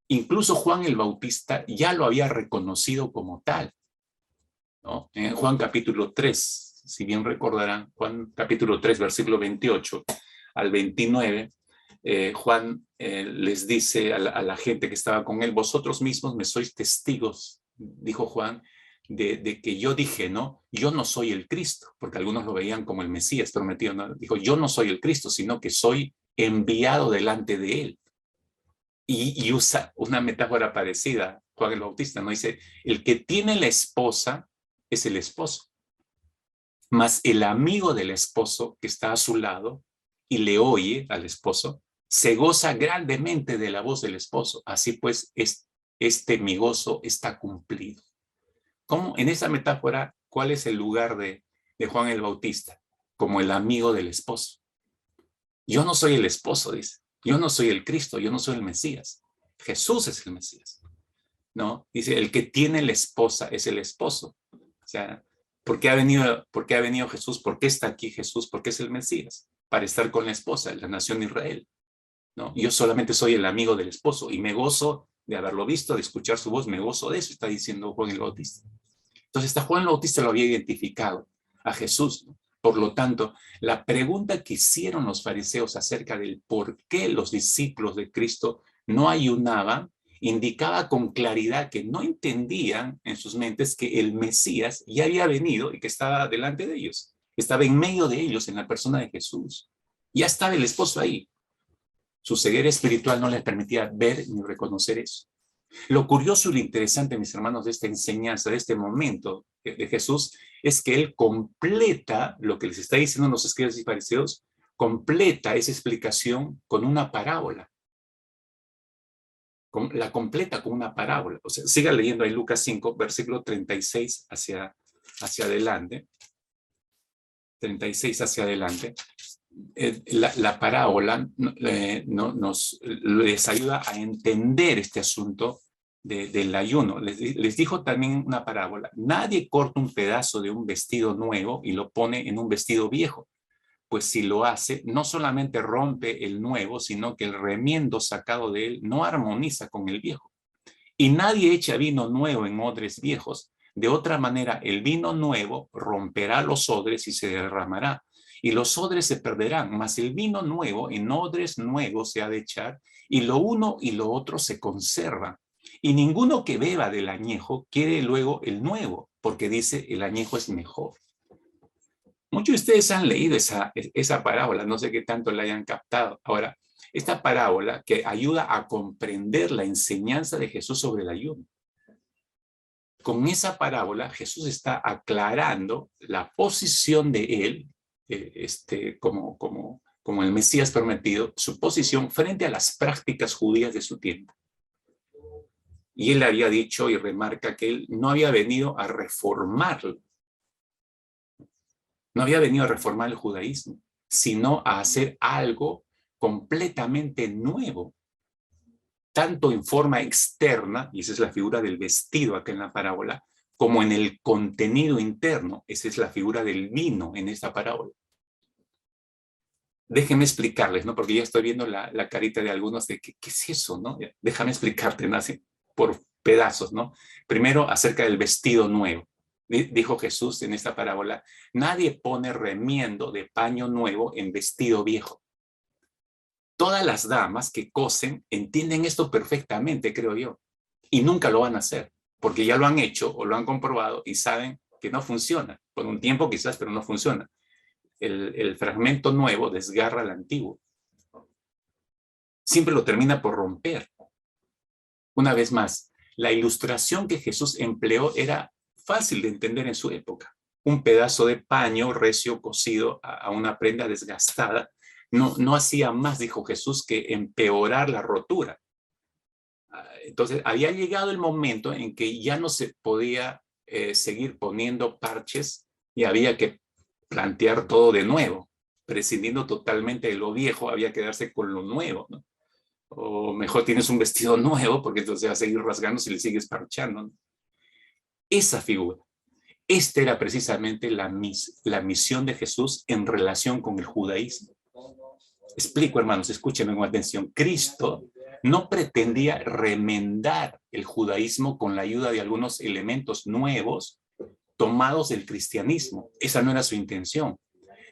Incluso Juan el Bautista ya lo había reconocido como tal, ¿no? En Juan capítulo 3, si bien recordarán, Juan capítulo 3, versículo 28 al 29, Juan les dice a la gente que estaba con él, vosotros mismos me sois testigos, dijo Juan, de que yo dije, ¿no? Yo no soy el Cristo, porque algunos lo veían como el Mesías prometido, ¿no? Dijo, yo no soy el Cristo, sino que soy enviado delante de él. Y usa una metáfora parecida, Juan el Bautista, ¿no? Dice, el que tiene la esposa es el esposo, mas el amigo del esposo que está a su lado y le oye al esposo, se goza grandemente de la voz del esposo. Así pues, mi gozo está cumplido. ¿Cómo? En esa metáfora, ¿cuál es el lugar de Juan el Bautista? Como el amigo del esposo. Yo no soy el esposo, dice. Yo no soy el Cristo, yo no soy el Mesías. Jesús es el Mesías, ¿no? Dice, el que tiene la esposa es el esposo. O sea, ¿por qué ha venido Jesús? ¿Por qué está aquí Jesús? Porque es el Mesías, para estar con la esposa, la nación de Israel, ¿no? Yo solamente soy el amigo del esposo y me gozo de haberlo visto, de escuchar su voz, me gozo de eso, está diciendo Juan el Bautista. Entonces, hasta Juan el Bautista lo había identificado a Jesús, ¿no? Por lo tanto, la pregunta que hicieron los fariseos acerca del por qué los discípulos de Cristo no ayunaban, indicaba con claridad que no entendían en sus mentes que el Mesías ya había venido y que estaba delante de ellos, estaba en medio de ellos en la persona de Jesús. Ya estaba el esposo ahí. Su ceguera espiritual no les permitía ver ni reconocer eso. Lo curioso y lo interesante, mis hermanos, de esta enseñanza, de este momento de Jesús, es que Él completa lo que les está diciendo los escribas y fariseos, completa esa explicación con una parábola. La completa con una parábola. O sea, siga leyendo ahí Lucas 5, versículo 36 hacia adelante. 36 hacia adelante. La parábola les ayuda a entender este asunto del ayuno. Les dijo también una parábola: nadie corta un pedazo de un vestido nuevo y lo pone en un vestido viejo, pues si lo hace, no solamente rompe el nuevo, sino que el remiendo sacado de él no armoniza con el viejo. Y nadie echa vino nuevo en odres viejos. De otra manera, el vino nuevo romperá los odres y se derramará, y los odres se perderán, mas el vino nuevo en odres nuevos se ha de echar, y lo uno y lo otro se conserva. Y ninguno que beba del añejo quiere luego el nuevo, porque dice, el añejo es mejor. Muchos de ustedes han leído esa parábola, no sé qué tanto la hayan captado. Ahora, esta parábola que ayuda a comprender la enseñanza de Jesús sobre el ayuno. Con esa parábola, Jesús está aclarando la posición de él, como el Mesías prometido, su posición frente a las prácticas judías de su tiempo. Y él había dicho y remarca que él no había venido a reformarlo. No había venido a reformar el judaísmo, sino a hacer algo completamente nuevo, tanto en forma externa, y esa es la figura del vestido acá en la parábola, como en el contenido interno, esa es la figura del vino en esta parábola. Déjenme explicarles, ¿no? Porque ya estoy viendo la carita de algunos de ¿qué es eso, no? Déjame explicarte, ¿no? Así, por pedazos, ¿no? Primero, acerca del vestido nuevo. Dijo Jesús en esta parábola: nadie pone remiendo de paño nuevo en vestido viejo. Todas las damas que cosen entienden esto perfectamente, creo yo, y nunca lo van a hacer, porque ya lo han hecho o lo han comprobado y saben que no funciona. Por un tiempo quizás, pero no funciona. El fragmento nuevo desgarra al antiguo. Siempre lo termina por romper. Una vez más, la ilustración que Jesús empleó era fácil de entender en su época. Un pedazo de paño recio cosido a una prenda desgastada no hacía más, dijo Jesús, que empeorar la rotura. Entonces, había llegado el momento en que ya no se podía seguir poniendo parches y había que plantear todo de nuevo. Prescindiendo totalmente de lo viejo, había que quedarse con lo nuevo, ¿no? O mejor tienes un vestido nuevo, porque entonces va a seguir rasgando si le sigues parchando, ¿no? Esa figura. Esta era precisamente la misión de Jesús en relación con el judaísmo. Explico, hermanos, escúchenme con atención. Cristo no pretendía remendar el judaísmo con la ayuda de algunos elementos nuevos tomados del cristianismo. Esa no era su intención.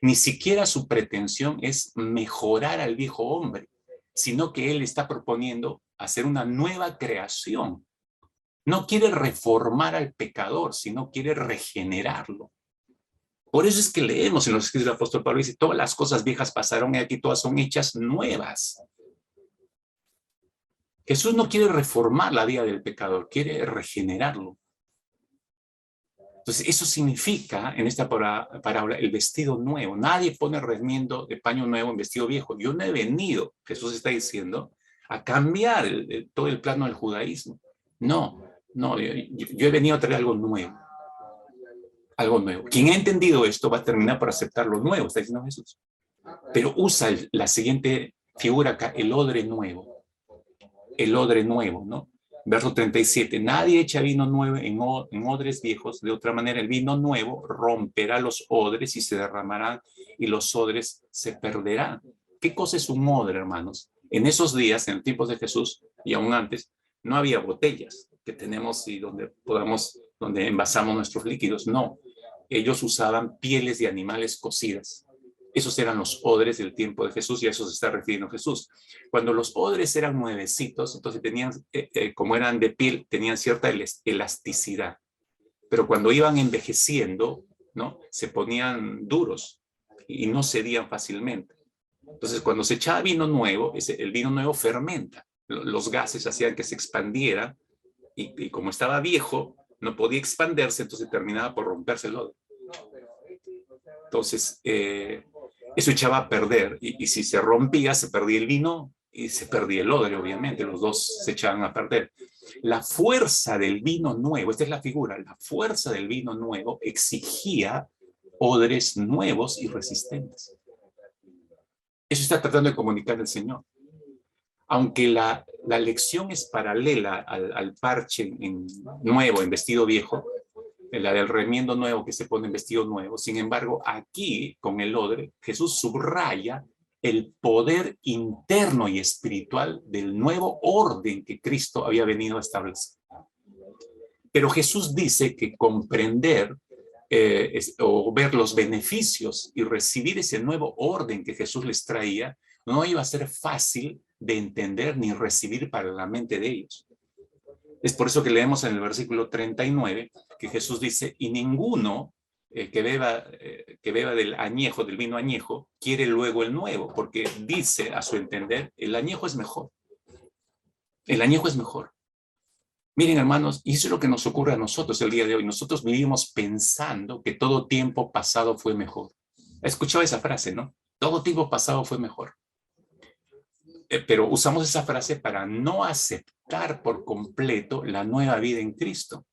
Ni siquiera su pretensión es mejorar al viejo hombre, sino que él está proponiendo hacer una nueva creación. No quiere reformar al pecador, sino quiere regenerarlo. Por eso es que leemos en los escritos del apóstol Pablo, dice, todas las cosas viejas pasaron y aquí todas son hechas nuevas. Jesús no quiere reformar la vida del pecador, quiere regenerarlo. Entonces, eso significa, en esta parábola, el vestido nuevo. Nadie pone remiendo de paño nuevo en vestido viejo. Yo no he venido, Jesús está diciendo, a cambiar todo el plano del judaísmo. No, yo he venido a traer algo nuevo. Algo nuevo. Quien ha entendido esto va a terminar por aceptar lo nuevo, está diciendo Jesús. Pero usa la siguiente figura acá, el odre nuevo. El odre nuevo, ¿no? Verso 37, nadie echa vino nuevo en odres viejos, de otra manera el vino nuevo romperá los odres y se derramarán y los odres se perderán. ¿Qué cosa es un odre, hermanos? En esos días, en los tiempos de Jesús y aún antes, no había botellas que tenemos y donde envasamos nuestros líquidos, no. Ellos usaban pieles de animales cocidas. Esos eran los odres del tiempo de Jesús y a eso se está refiriendo Jesús. Cuando los odres eran nuevecitos, entonces tenían, como eran de piel, tenían cierta elasticidad. Pero cuando iban envejeciendo, ¿no? Se ponían duros y no cedían fácilmente. Entonces, cuando se echaba vino nuevo, el vino nuevo fermenta. Los gases hacían que se expandiera y como estaba viejo, no podía expandirse, entonces terminaba por romperse el odre. Entonces, eso echaba a perder, y si se rompía, se perdía el vino y se perdía el odre, obviamente, los dos se echaban a perder. La fuerza del vino nuevo, esta es la figura, la fuerza del vino nuevo exigía odres nuevos y resistentes. Eso está tratando de comunicar el Señor. Aunque la lección es paralela al parche nuevo en vestido viejo, la del remiendo nuevo que se pone en vestido nuevo, sin embargo, aquí con el odre, Jesús subraya el poder interno y espiritual del nuevo orden que Cristo había venido a establecer. Pero Jesús dice que comprender o ver los beneficios y recibir ese nuevo orden que Jesús les traía no iba a ser fácil de entender ni recibir para la mente de ellos. Es por eso que leemos en el versículo 39 que Jesús dice, y ninguno que beba del añejo, del vino añejo, quiere luego el nuevo, porque dice a su entender, el añejo es mejor. El añejo es mejor. Miren, hermanos, y eso es lo que nos ocurre a nosotros el día de hoy. Nosotros vivimos pensando que todo tiempo pasado fue mejor. ¿Has escuchado esa frase, no? Todo tiempo pasado fue mejor. Pero usamos esa frase para no aceptar por completo la nueva vida en Cristo.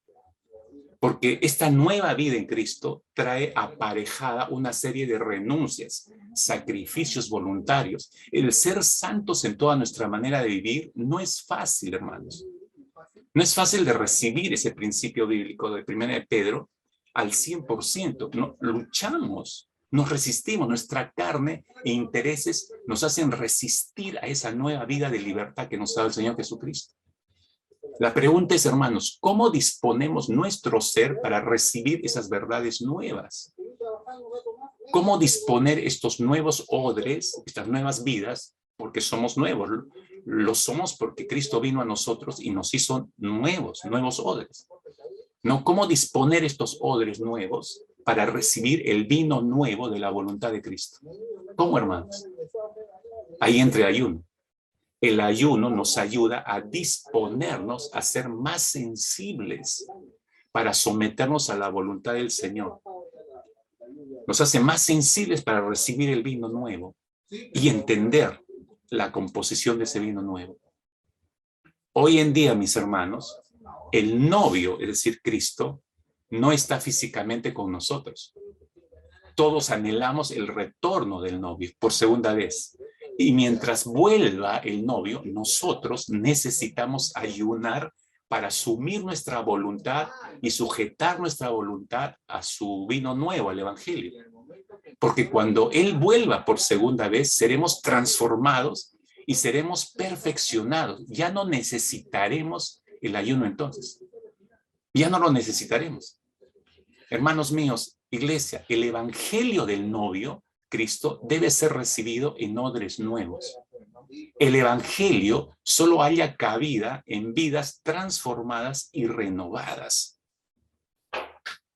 Porque esta nueva vida en Cristo trae aparejada una serie de renuncias, sacrificios voluntarios. El ser santos en toda nuestra manera de vivir no es fácil, hermanos. No es fácil de recibir ese principio bíblico de 1 de Pedro al 100%. No, luchamos, nos resistimos, nuestra carne e intereses nos hacen resistir a esa nueva vida de libertad que nos da el Señor Jesucristo. La pregunta es, hermanos, ¿cómo disponemos nuestro ser para recibir esas verdades nuevas? ¿Cómo disponer estos nuevos odres, estas nuevas vidas? Porque somos nuevos, lo somos porque Cristo vino a nosotros y nos hizo nuevos odres. ¿No? ¿Cómo disponer estos odres nuevos para recibir el vino nuevo de la voluntad de Cristo? ¿Cómo, hermanos? Ahí entra ayuno. El ayuno nos ayuda a disponernos a ser más sensibles para someternos a la voluntad del Señor. Nos hace más sensibles para recibir el vino nuevo y entender la composición de ese vino nuevo. Hoy en día, mis hermanos, el novio, es decir, Cristo, no está físicamente con nosotros. Todos anhelamos el retorno del novio por segunda vez. Y mientras vuelva el novio, nosotros necesitamos ayunar para asumir nuestra voluntad y sujetar nuestra voluntad a su vino nuevo, al Evangelio. Porque cuando Él vuelva por segunda vez, seremos transformados y seremos perfeccionados. Ya no necesitaremos el ayuno entonces. Ya no lo necesitaremos. Hermanos míos, iglesia, el Evangelio del novio, Cristo, debe ser recibido en odres nuevos. El Evangelio solo haya cabida en vidas transformadas y renovadas.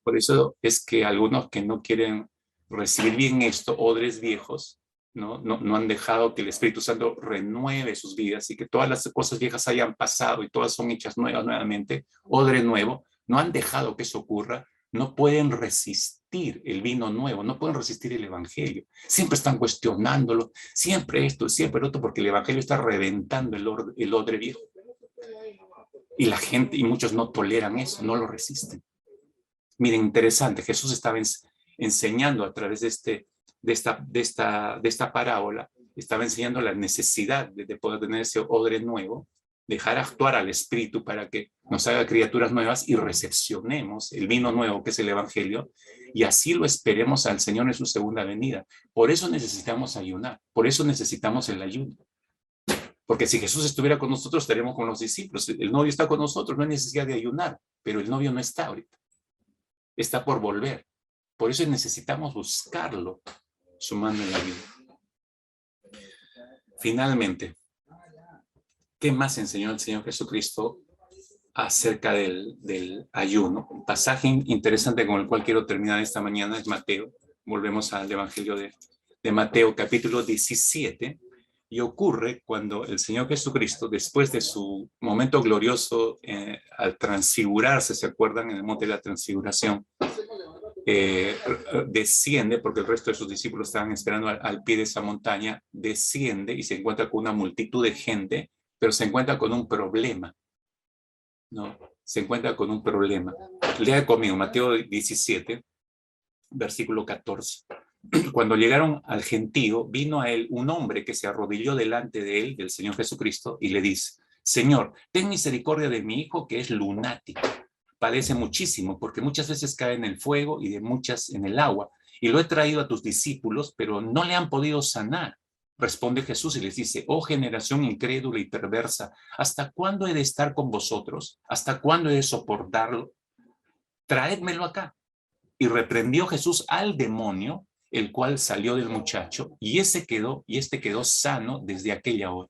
Por eso es que algunos que no quieren recibir bien esto, odres viejos, no han dejado que el Espíritu Santo renueve sus vidas y que todas las cosas viejas hayan pasado y todas son hechas nuevas nuevamente, odre nuevo, no han dejado que eso ocurra. No pueden resistir el vino nuevo, no pueden resistir el Evangelio. Siempre están cuestionándolo, siempre esto, siempre lo otro, porque el Evangelio está reventando el odre viejo. Y la gente, y muchos no toleran eso, no lo resisten. Miren, interesante, Jesús estaba enseñando a través de esta parábola, estaba enseñando la necesidad de poder tener ese odre nuevo, dejar actuar al Espíritu para que nos haga criaturas nuevas y recepcionemos el vino nuevo que es el Evangelio y así lo esperemos al Señor en su segunda venida. Por eso necesitamos ayunar, por eso necesitamos el ayuno. Porque si Jesús estuviera con nosotros, estaríamos con los discípulos. El novio está con nosotros, no hay necesidad de ayunar, pero el novio no está ahorita. Está por volver. Por eso necesitamos buscarlo, sumando el ayuno. Finalmente, ¿qué más enseñó el Señor Jesucristo acerca del ayuno? Un pasaje interesante con el cual quiero terminar esta mañana es Mateo. Volvemos al Evangelio de Mateo, capítulo 17, Y ocurre cuando el Señor Jesucristo, después de su momento glorioso al transfigurarse, ¿se acuerdan? En el monte de la transfiguración, desciende, porque el resto de sus discípulos estaban esperando al pie de esa montaña, desciende y se encuentra con una multitud de gente, pero se encuentra con un problema, ¿no? Se encuentra con un problema. Lea conmigo Mateo 17, versículo 14. Cuando llegaron al gentío, vino a él un hombre que se arrodilló delante de él, del Señor Jesucristo, y le dice: Señor, ten misericordia de mi hijo que es lunático. Padece muchísimo porque muchas veces cae en el fuego y de muchas en el agua. Y lo he traído a tus discípulos, pero no le han podido sanar. Responde Jesús y les dice: Oh generación incrédula y perversa, ¿hasta cuándo he de estar con vosotros? ¿Hasta cuándo he de soportarlo? Traédmelo acá. Y reprendió Jesús al demonio, el cual salió del muchacho, y este quedó sano desde aquella hora.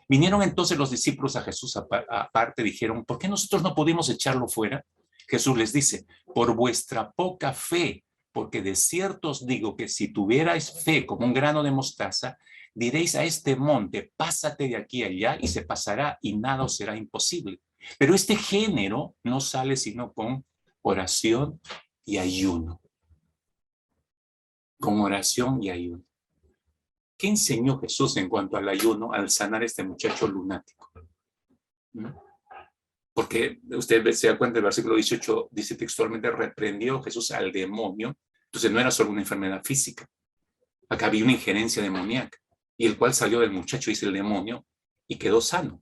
Vinieron entonces los discípulos a Jesús aparte, dijeron: ¿por qué nosotros no pudimos echarlo fuera? Jesús les dice: por vuestra poca fe, porque de cierto os digo que si tuvierais fe como un grano de mostaza, diréis a este monte: pásate de aquí a allá, y se pasará, y nada os será imposible. Pero este género no sale sino con oración y ayuno. Con oración y ayuno. ¿Qué enseñó Jesús en cuanto al ayuno al sanar a este muchacho lunático? Porque usted se da cuenta, el versículo 18 dice textualmente: reprendió Jesús al demonio. Entonces no era solo una enfermedad física. Acá había una injerencia demoníaca, y el cual salió del muchacho, dice el demonio, y quedó sano.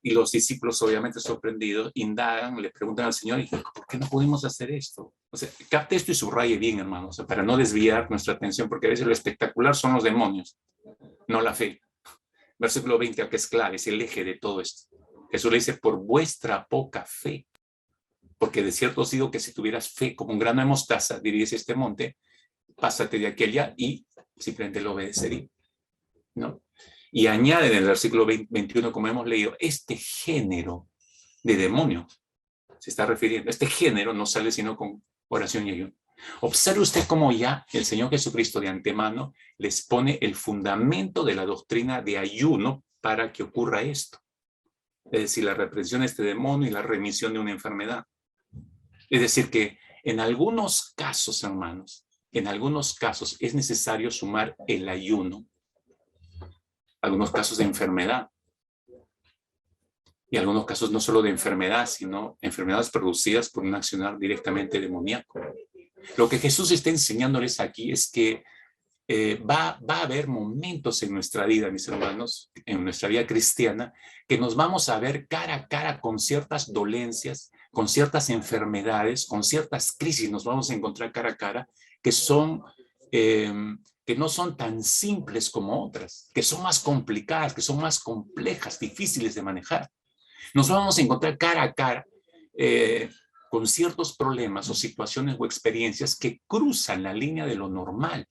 Y los discípulos, obviamente sorprendidos, indagan, le preguntan al Señor: ¿por qué no pudimos hacer esto? O sea, capte esto y subraye bien, hermanos, o sea, para no desviar nuestra atención, porque a veces lo espectacular son los demonios, no la fe. Versículo 20, que es clave, es el eje de todo esto. Jesús le dice: por vuestra poca fe. Porque de cierto os digo que si tuvieras fe como un grano de mostaza, dirías a este monte: pásate de aquí allá, y simplemente lo obedecería, ¿no? Y añade en el versículo 21, como hemos leído, este género de demonio, se está refiriendo, este género no sale sino con oración y ayuno. Observe usted cómo ya el Señor Jesucristo de antemano les pone el fundamento de la doctrina de ayuno para que ocurra esto. Es decir, la reprensión de este demonio y la remisión de una enfermedad. Es decir, que en algunos casos, hermanos, en algunos casos es necesario sumar el ayuno. Algunos casos de enfermedad. Y algunos casos no solo de enfermedad, sino enfermedades producidas por un accionar directamente demoníaco. Lo que Jesús está enseñándoles aquí es que va a haber momentos en nuestra vida, mis hermanos, en nuestra vida cristiana, que nos vamos a ver cara a cara con ciertas dolencias, con ciertas enfermedades, con ciertas crisis, nos vamos a encontrar cara a cara, que no son tan simples como otras, que son más complicadas, que son más complejas, difíciles de manejar. Nos vamos a encontrar cara a cara con ciertos problemas o situaciones o experiencias que cruzan la línea de lo normal,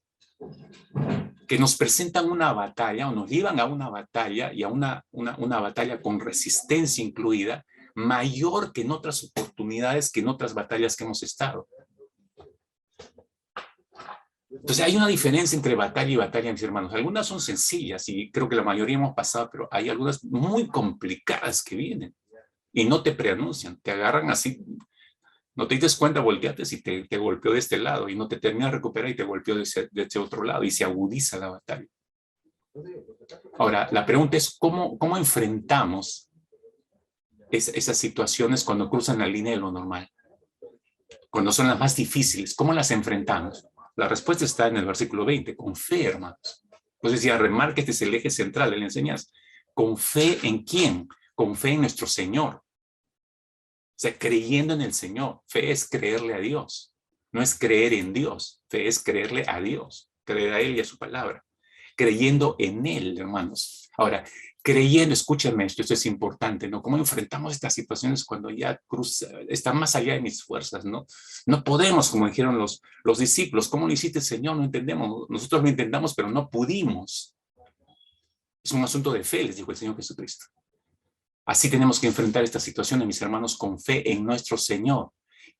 que nos presentan una batalla o nos llevan a una batalla, y a una batalla con resistencia incluida, mayor que en otras oportunidades, que en otras batallas que hemos estado. Entonces hay una diferencia entre batalla y batalla, mis hermanos. Algunas son sencillas y creo que la mayoría hemos pasado, pero hay algunas muy complicadas que vienen y no te preanuncian, te agarran así. No te das cuenta, volteaste y te golpeó de este lado, y no te termina de recuperar y te golpeó de ese otro lado, y se agudiza la batalla. Ahora, la pregunta es: ¿cómo enfrentamos esas situaciones cuando cruzan la línea de lo normal? Cuando son las más difíciles, ¿cómo las enfrentamos? La respuesta está en el versículo 20, con fe, hermanos. Pues decía, remarque, este es el eje central de la enseñanza. ¿Con fe en quién? Con fe en nuestro Señor. O sea, creyendo en el Señor. Fe es creerle a Dios. No es creer en Dios. Fe es creerle a Dios. Creer a Él y a su palabra. Creyendo en Él, hermanos. Ahora, creyendo, escúchenme, esto es importante, ¿no? ¿Cómo enfrentamos estas situaciones cuando ya está más allá de mis fuerzas, ¿no? No podemos, como dijeron los discípulos. ¿Cómo lo hiciste, Señor? No entendemos. Nosotros lo intentamos, pero no pudimos. Es un asunto de fe, les dijo el Señor Jesucristo. Así tenemos que enfrentar estas situaciones, mis hermanos, con fe en nuestro Señor,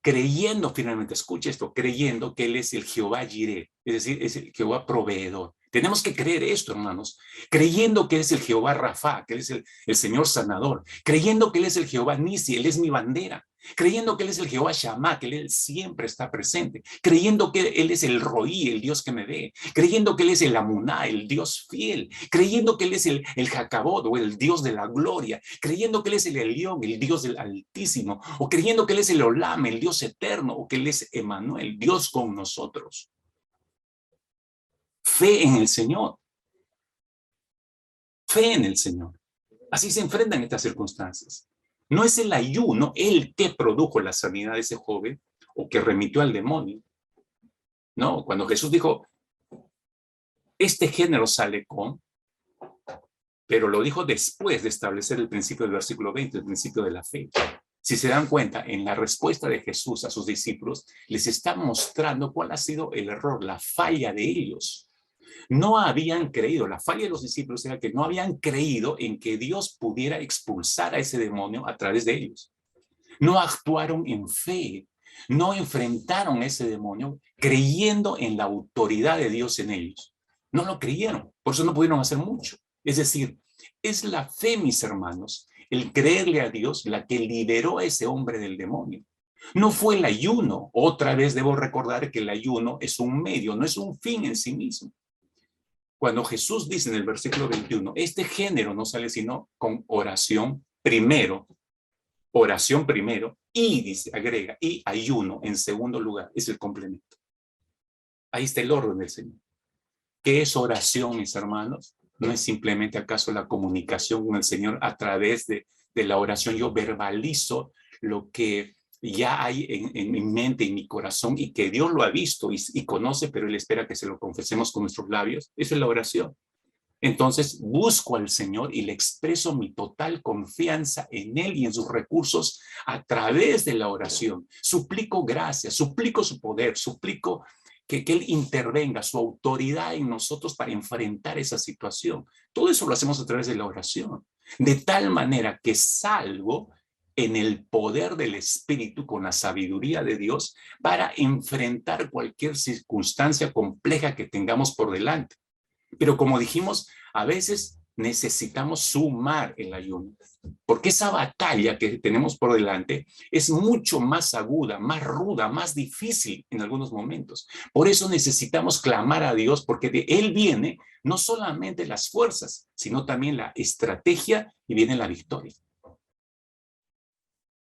creyendo, finalmente, escuche esto, creyendo que Él es el Jehová Jireh, es decir, es el Jehová proveedor. Tenemos que creer esto, hermanos, creyendo que Él es el Jehová Rafa, que Él es el Señor sanador, creyendo que Él es el Jehová Nisi, Él es mi bandera, creyendo que Él es el Jehová Shammah, que Él siempre está presente, creyendo que Él es el Roí, el Dios que me ve, creyendo que Él es el Amuná, el Dios fiel, creyendo que Él es el Jacabod o el Dios de la gloria, creyendo que Él es el Elión, el Dios del Altísimo, o creyendo que Él es el Olam, el Dios eterno, o que Él es Emanuel, Dios con nosotros. Fe en el Señor. Fe en el Señor. Así se enfrentan estas circunstancias. No es el ayuno el que produjo la sanidad de ese joven o que remitió al demonio. No, cuando Jesús dijo, este género sale con, pero lo dijo después de establecer el principio del versículo 20, el principio de la fe. Si se dan cuenta, en la respuesta de Jesús a sus discípulos, les está mostrando cuál ha sido el error, la falla de ellos. No habían creído, la falla de los discípulos era que no habían creído en que Dios pudiera expulsar a ese demonio a través de ellos. No actuaron en fe, no enfrentaron a ese demonio creyendo en la autoridad de Dios en ellos. No lo creyeron, por eso no pudieron hacer mucho. Es decir, es la fe, mis hermanos, el creerle a Dios la que liberó a ese hombre del demonio. No fue el ayuno. Otra vez debo recordar que el ayuno es un medio, no es un fin en sí mismo. Cuando Jesús dice en el versículo 21, este género no sale sino con oración primero, y dice, agrega, y ayuno en segundo lugar, es el complemento. Ahí está el orden del Señor. ¿Qué es oración, mis hermanos? No es simplemente acaso la comunicación con el Señor a través de la oración. Yo verbalizo lo que ya hay en mi mente, en mi corazón, y que Dios lo ha visto y conoce, pero Él espera que se lo confesemos con nuestros labios. Eso es la oración. Entonces busco al Señor y le expreso mi total confianza en Él y en sus recursos a través de la oración. Suplico gracia, suplico su poder, suplico que Él intervenga, su autoridad en nosotros para enfrentar esa situación. Todo eso lo hacemos a través de la oración. De tal manera que salgo en el poder del Espíritu con la sabiduría de Dios para enfrentar cualquier circunstancia compleja que tengamos por delante. Pero como dijimos, a veces necesitamos sumar el ayuno, porque esa batalla que tenemos por delante es mucho más aguda, más ruda, más difícil en algunos momentos. Por eso necesitamos clamar a Dios, porque de Él viene no solamente las fuerzas, sino también la estrategia y viene la victoria.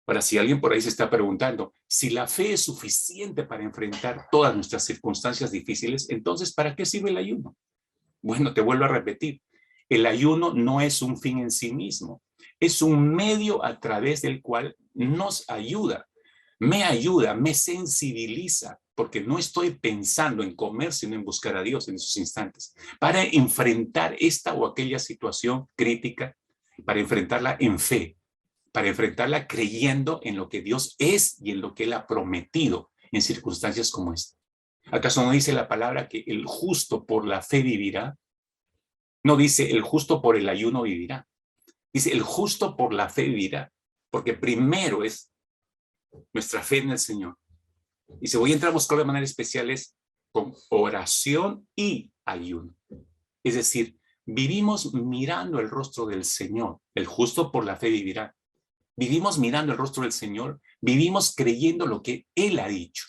Ahora, si alguien por ahí se está preguntando si la fe es suficiente para enfrentar todas nuestras circunstancias difíciles, entonces, ¿para qué sirve el ayuno? Bueno, te vuelvo a repetir, el ayuno no es un fin en sí mismo, es un medio a través del cual nos ayuda, me sensibiliza, porque no estoy pensando en comer, sino en buscar a Dios en esos instantes, para enfrentar esta o aquella situación crítica, para enfrentarla en fe, para enfrentarla creyendo en lo que Dios es y en lo que Él ha prometido en circunstancias como esta. ¿Acaso no dice la palabra que el justo por la fe vivirá? No dice el justo por el ayuno vivirá. Dice el justo por la fe vivirá. Porque primero es nuestra fe en el Señor. Y si voy a entrar a buscar de manera especial es con oración y ayuno. Es decir, vivimos mirando el rostro del Señor. El justo por la fe vivirá. Vivimos mirando el rostro del Señor. Vivimos creyendo lo que Él ha dicho.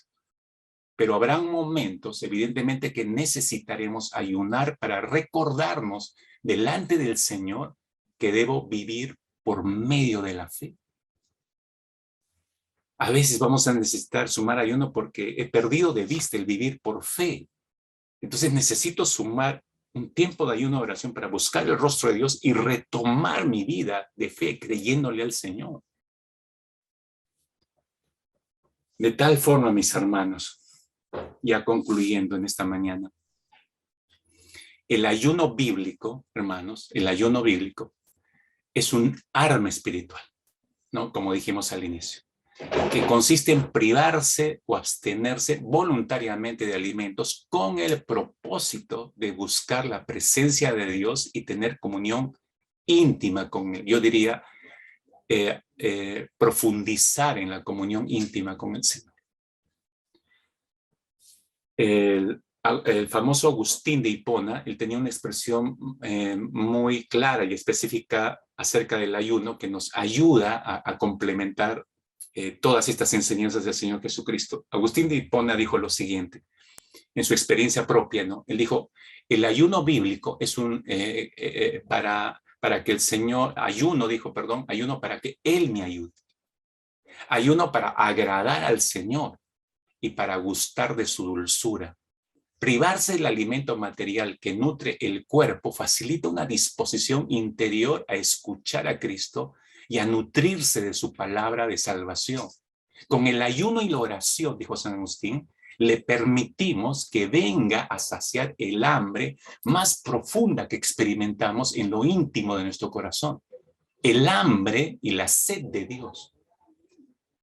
Pero habrá momentos, evidentemente, que necesitaremos ayunar para recordarnos delante del Señor que debo vivir por medio de la fe. A veces vamos a necesitar sumar ayuno porque he perdido de vista el vivir por fe. Entonces necesito sumar un tiempo de ayuno de oración para buscar el rostro de Dios y retomar mi vida de fe creyéndole al Señor. De tal forma, mis hermanos, ya concluyendo en esta mañana, el ayuno bíblico, hermanos, el ayuno bíblico es un arma espiritual, ¿no? Como dijimos al inicio, que consiste en privarse o abstenerse voluntariamente de alimentos con el propósito de buscar la presencia de Dios y tener comunión íntima con Él. Yo diría, profundizar en la comunión íntima con el Señor. El famoso Agustín de Hipona, él tenía una expresión muy clara y específica acerca del ayuno que nos ayuda a complementar todas estas enseñanzas del Señor Jesucristo. Agustín de Hipona dijo lo siguiente, en su experiencia propia, ¿no? Él dijo, el ayuno bíblico es para que el Señor, ayuno para que Él me ayude. Ayuno para agradar al Señor y para gustar de su dulzura. Privarse del alimento material que nutre el cuerpo facilita una disposición interior a escuchar a Cristo y a nutrirse de su palabra de salvación. Con el ayuno y la oración, dijo San Agustín, le permitimos que venga a saciar el hambre más profunda que experimentamos en lo íntimo de nuestro corazón. El hambre y la sed de Dios.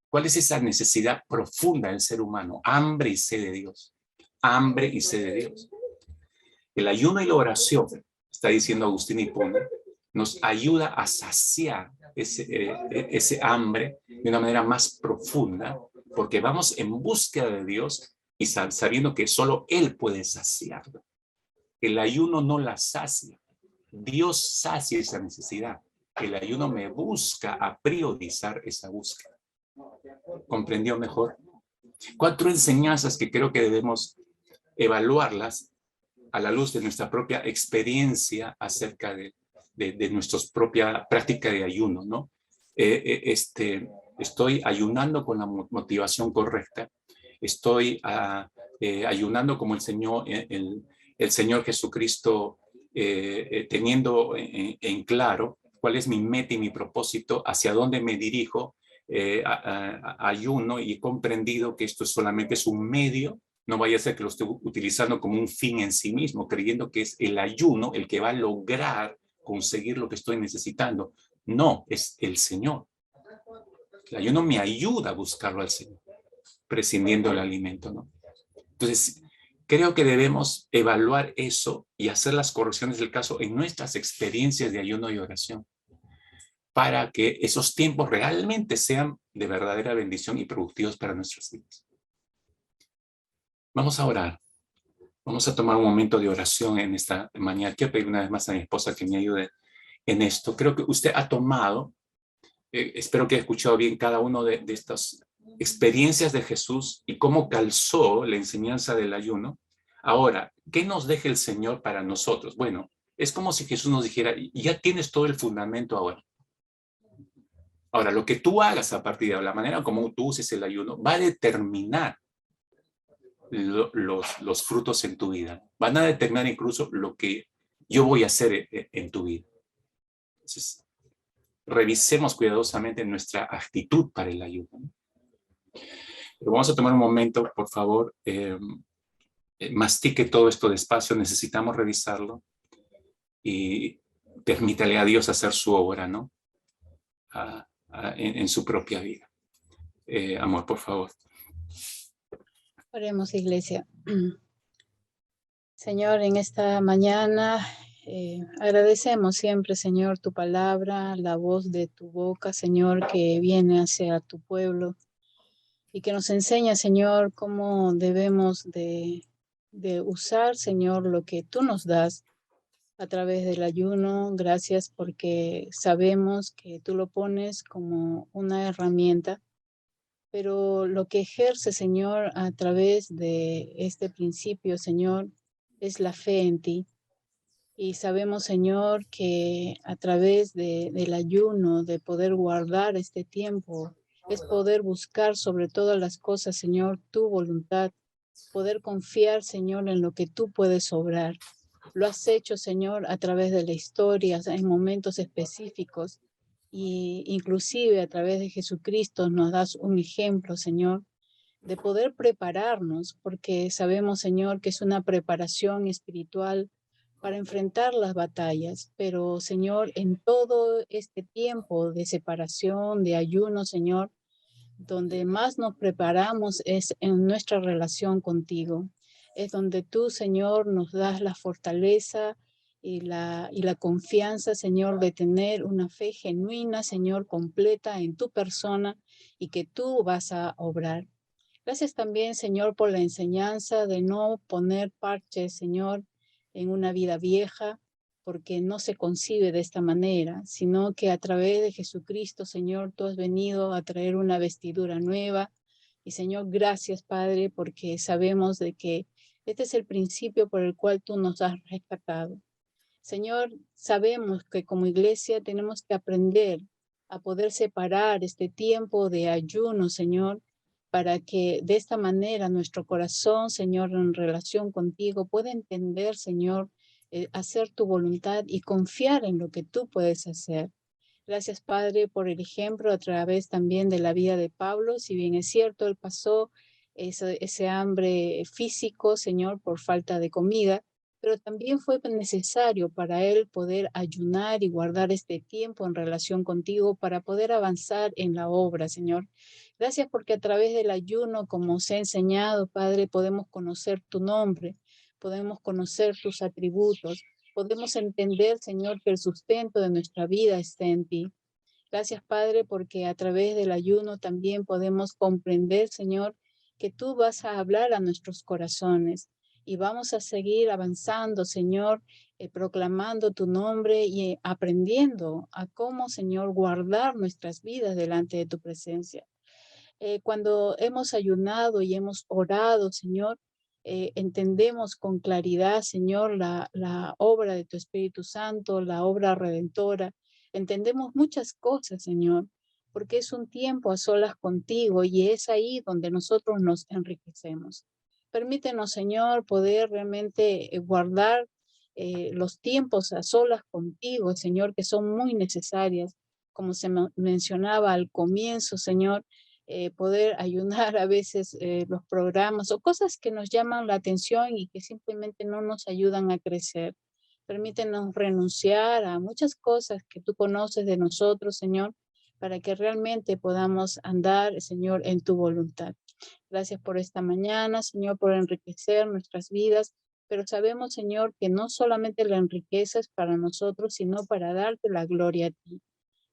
¿Cuál es esa necesidad profunda del ser humano? Hambre y sed de Dios. Hambre y sed de Dios. El ayuno y la oración, está diciendo Agustín Hipona, nos ayuda a saciar ese hambre de una manera más profunda, porque vamos en búsqueda de Dios y sabiendo que solo Él puede saciarlo. El ayuno no la sacia. Dios sacia esa necesidad. El ayuno me busca a priorizar esa búsqueda. ¿Comprendió mejor? 4 enseñanzas que creo que debemos evaluarlas a la luz de nuestra propia experiencia acerca de nuestra propia práctica de ayuno, ¿no? Estoy ayunando con la motivación correcta, estoy ayunando como el Señor Jesucristo, teniendo en claro cuál es mi meta y mi propósito, hacia dónde me dirijo, ayuno y he comprendido que esto solamente es un medio. No vaya a ser que lo esté utilizando como un fin en sí mismo, creyendo que es el ayuno el que va a lograr conseguir lo que estoy necesitando. No, es el Señor. El ayuno me ayuda a buscarlo al Señor, prescindiendo del alimento, ¿no? Entonces, creo que debemos evaluar eso y hacer las correcciones del caso en nuestras experiencias de ayuno y oración, para que esos tiempos realmente sean de verdadera bendición y productivos para nuestras vidas. Vamos a orar. Vamos a tomar un momento de oración en esta mañana. Quiero pedir una vez más a mi esposa que me ayude en esto. Creo que usted ha tomado, espero que haya escuchado bien cada una de estas experiencias de Jesús y cómo calzó la enseñanza del ayuno. Ahora, ¿qué nos deja el Señor para nosotros? Bueno, es como si Jesús nos dijera, ya tienes todo el fundamento ahora. Ahora, lo que tú hagas a partir de la manera como tú uses el ayuno va a determinar los frutos en tu vida. Van a determinar incluso lo que yo voy a hacer en tu vida. Entonces, revisemos cuidadosamente nuestra actitud para el ayuno. Pero vamos a tomar un momento, por favor. Mastique todo esto despacio, necesitamos revisarlo y permítale a Dios hacer su obra, ¿no? En su propia vida. Amor, por favor. Oremos, iglesia. Señor, en esta mañana agradecemos siempre, Señor, tu palabra, la voz de tu boca, Señor, que viene hacia tu pueblo y que nos enseña, Señor, cómo debemos de usar, Señor, lo que tú nos das a través del ayuno. Gracias porque sabemos que tú lo pones como una herramienta, pero lo que ejerce, Señor, a través de este principio, Señor, es la fe en ti. Y sabemos, Señor, que a través del ayuno, de poder guardar este tiempo, es poder buscar sobre todas las cosas, Señor, tu voluntad, poder confiar, Señor, en lo que tú puedes obrar. Lo has hecho, Señor, a través de la historia, en momentos específicos, y inclusive a través de Jesucristo nos das un ejemplo, Señor, de poder prepararnos, porque sabemos, Señor, que es una preparación espiritual para enfrentar las batallas. Pero, Señor, en todo este tiempo de separación, de ayuno, Señor, donde más nos preparamos es en nuestra relación contigo. Es donde tú, Señor, nos das la fortaleza y la confianza, Señor, de tener una fe genuina, Señor, completa en tu persona y que tú vas a obrar. Gracias también, Señor, por la enseñanza de no poner parches, Señor, en una vida vieja, porque no se concibe de esta manera, sino que a través de Jesucristo, Señor, tú has venido a traer una vestidura nueva. Y Señor, gracias, Padre, porque sabemos de que este es el principio por el cual tú nos has rescatado. Señor, sabemos que como iglesia tenemos que aprender a poder separar este tiempo de ayuno, Señor, para que de esta manera nuestro corazón, Señor, en relación contigo, pueda entender, Señor, hacer tu voluntad y confiar en lo que tú puedes hacer. Gracias, Padre, por el ejemplo a través también de la vida de Pablo. Si bien es cierto, él pasó ese hambre físico, Señor, por falta de comida, pero también fue necesario para él poder ayunar y guardar este tiempo en relación contigo para poder avanzar en la obra, Señor. Gracias porque a través del ayuno, como os he enseñado, Padre, podemos conocer tu nombre, podemos conocer tus atributos, podemos entender, Señor, que el sustento de nuestra vida está en ti. Gracias, Padre, porque a través del ayuno también podemos comprender, Señor, que tú vas a hablar a nuestros corazones y vamos a seguir avanzando, Señor, proclamando tu nombre y aprendiendo a cómo, Señor, guardar nuestras vidas delante de tu presencia. Cuando hemos ayunado y hemos orado, Señor, entendemos con claridad, Señor, la obra de tu Espíritu Santo, la obra redentora. Entendemos muchas cosas, Señor, porque es un tiempo a solas contigo y es ahí donde nosotros nos enriquecemos. Permítenos, Señor, poder realmente guardar los tiempos a solas contigo, Señor, que son muy necesarias, como se mencionaba al comienzo, Señor, poder ayunar a veces los programas o cosas que nos llaman la atención y que simplemente no nos ayudan a crecer. Permítenos renunciar a muchas cosas que tú conoces de nosotros, Señor, para que realmente podamos andar, Señor, en tu voluntad. Gracias por esta mañana, Señor, por enriquecer nuestras vidas, pero sabemos, Señor, que no solamente la enriqueza es para nosotros, sino para darte la gloria a ti.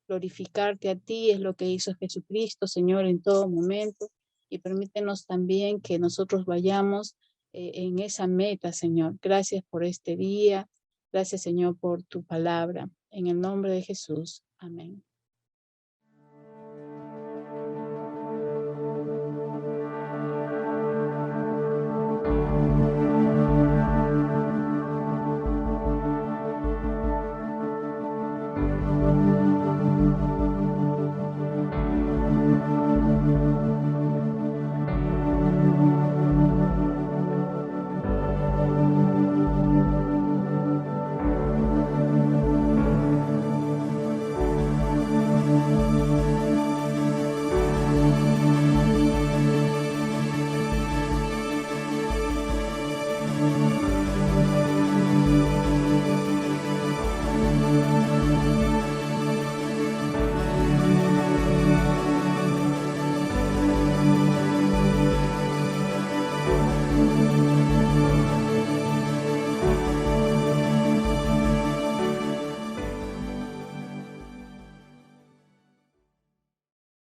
Glorificarte a ti es lo que hizo Jesucristo, Señor, en todo momento. Y permítenos también que nosotros vayamos en esa meta, Señor. Gracias por este día. Gracias, Señor, por tu palabra. En el nombre de Jesús. Amén.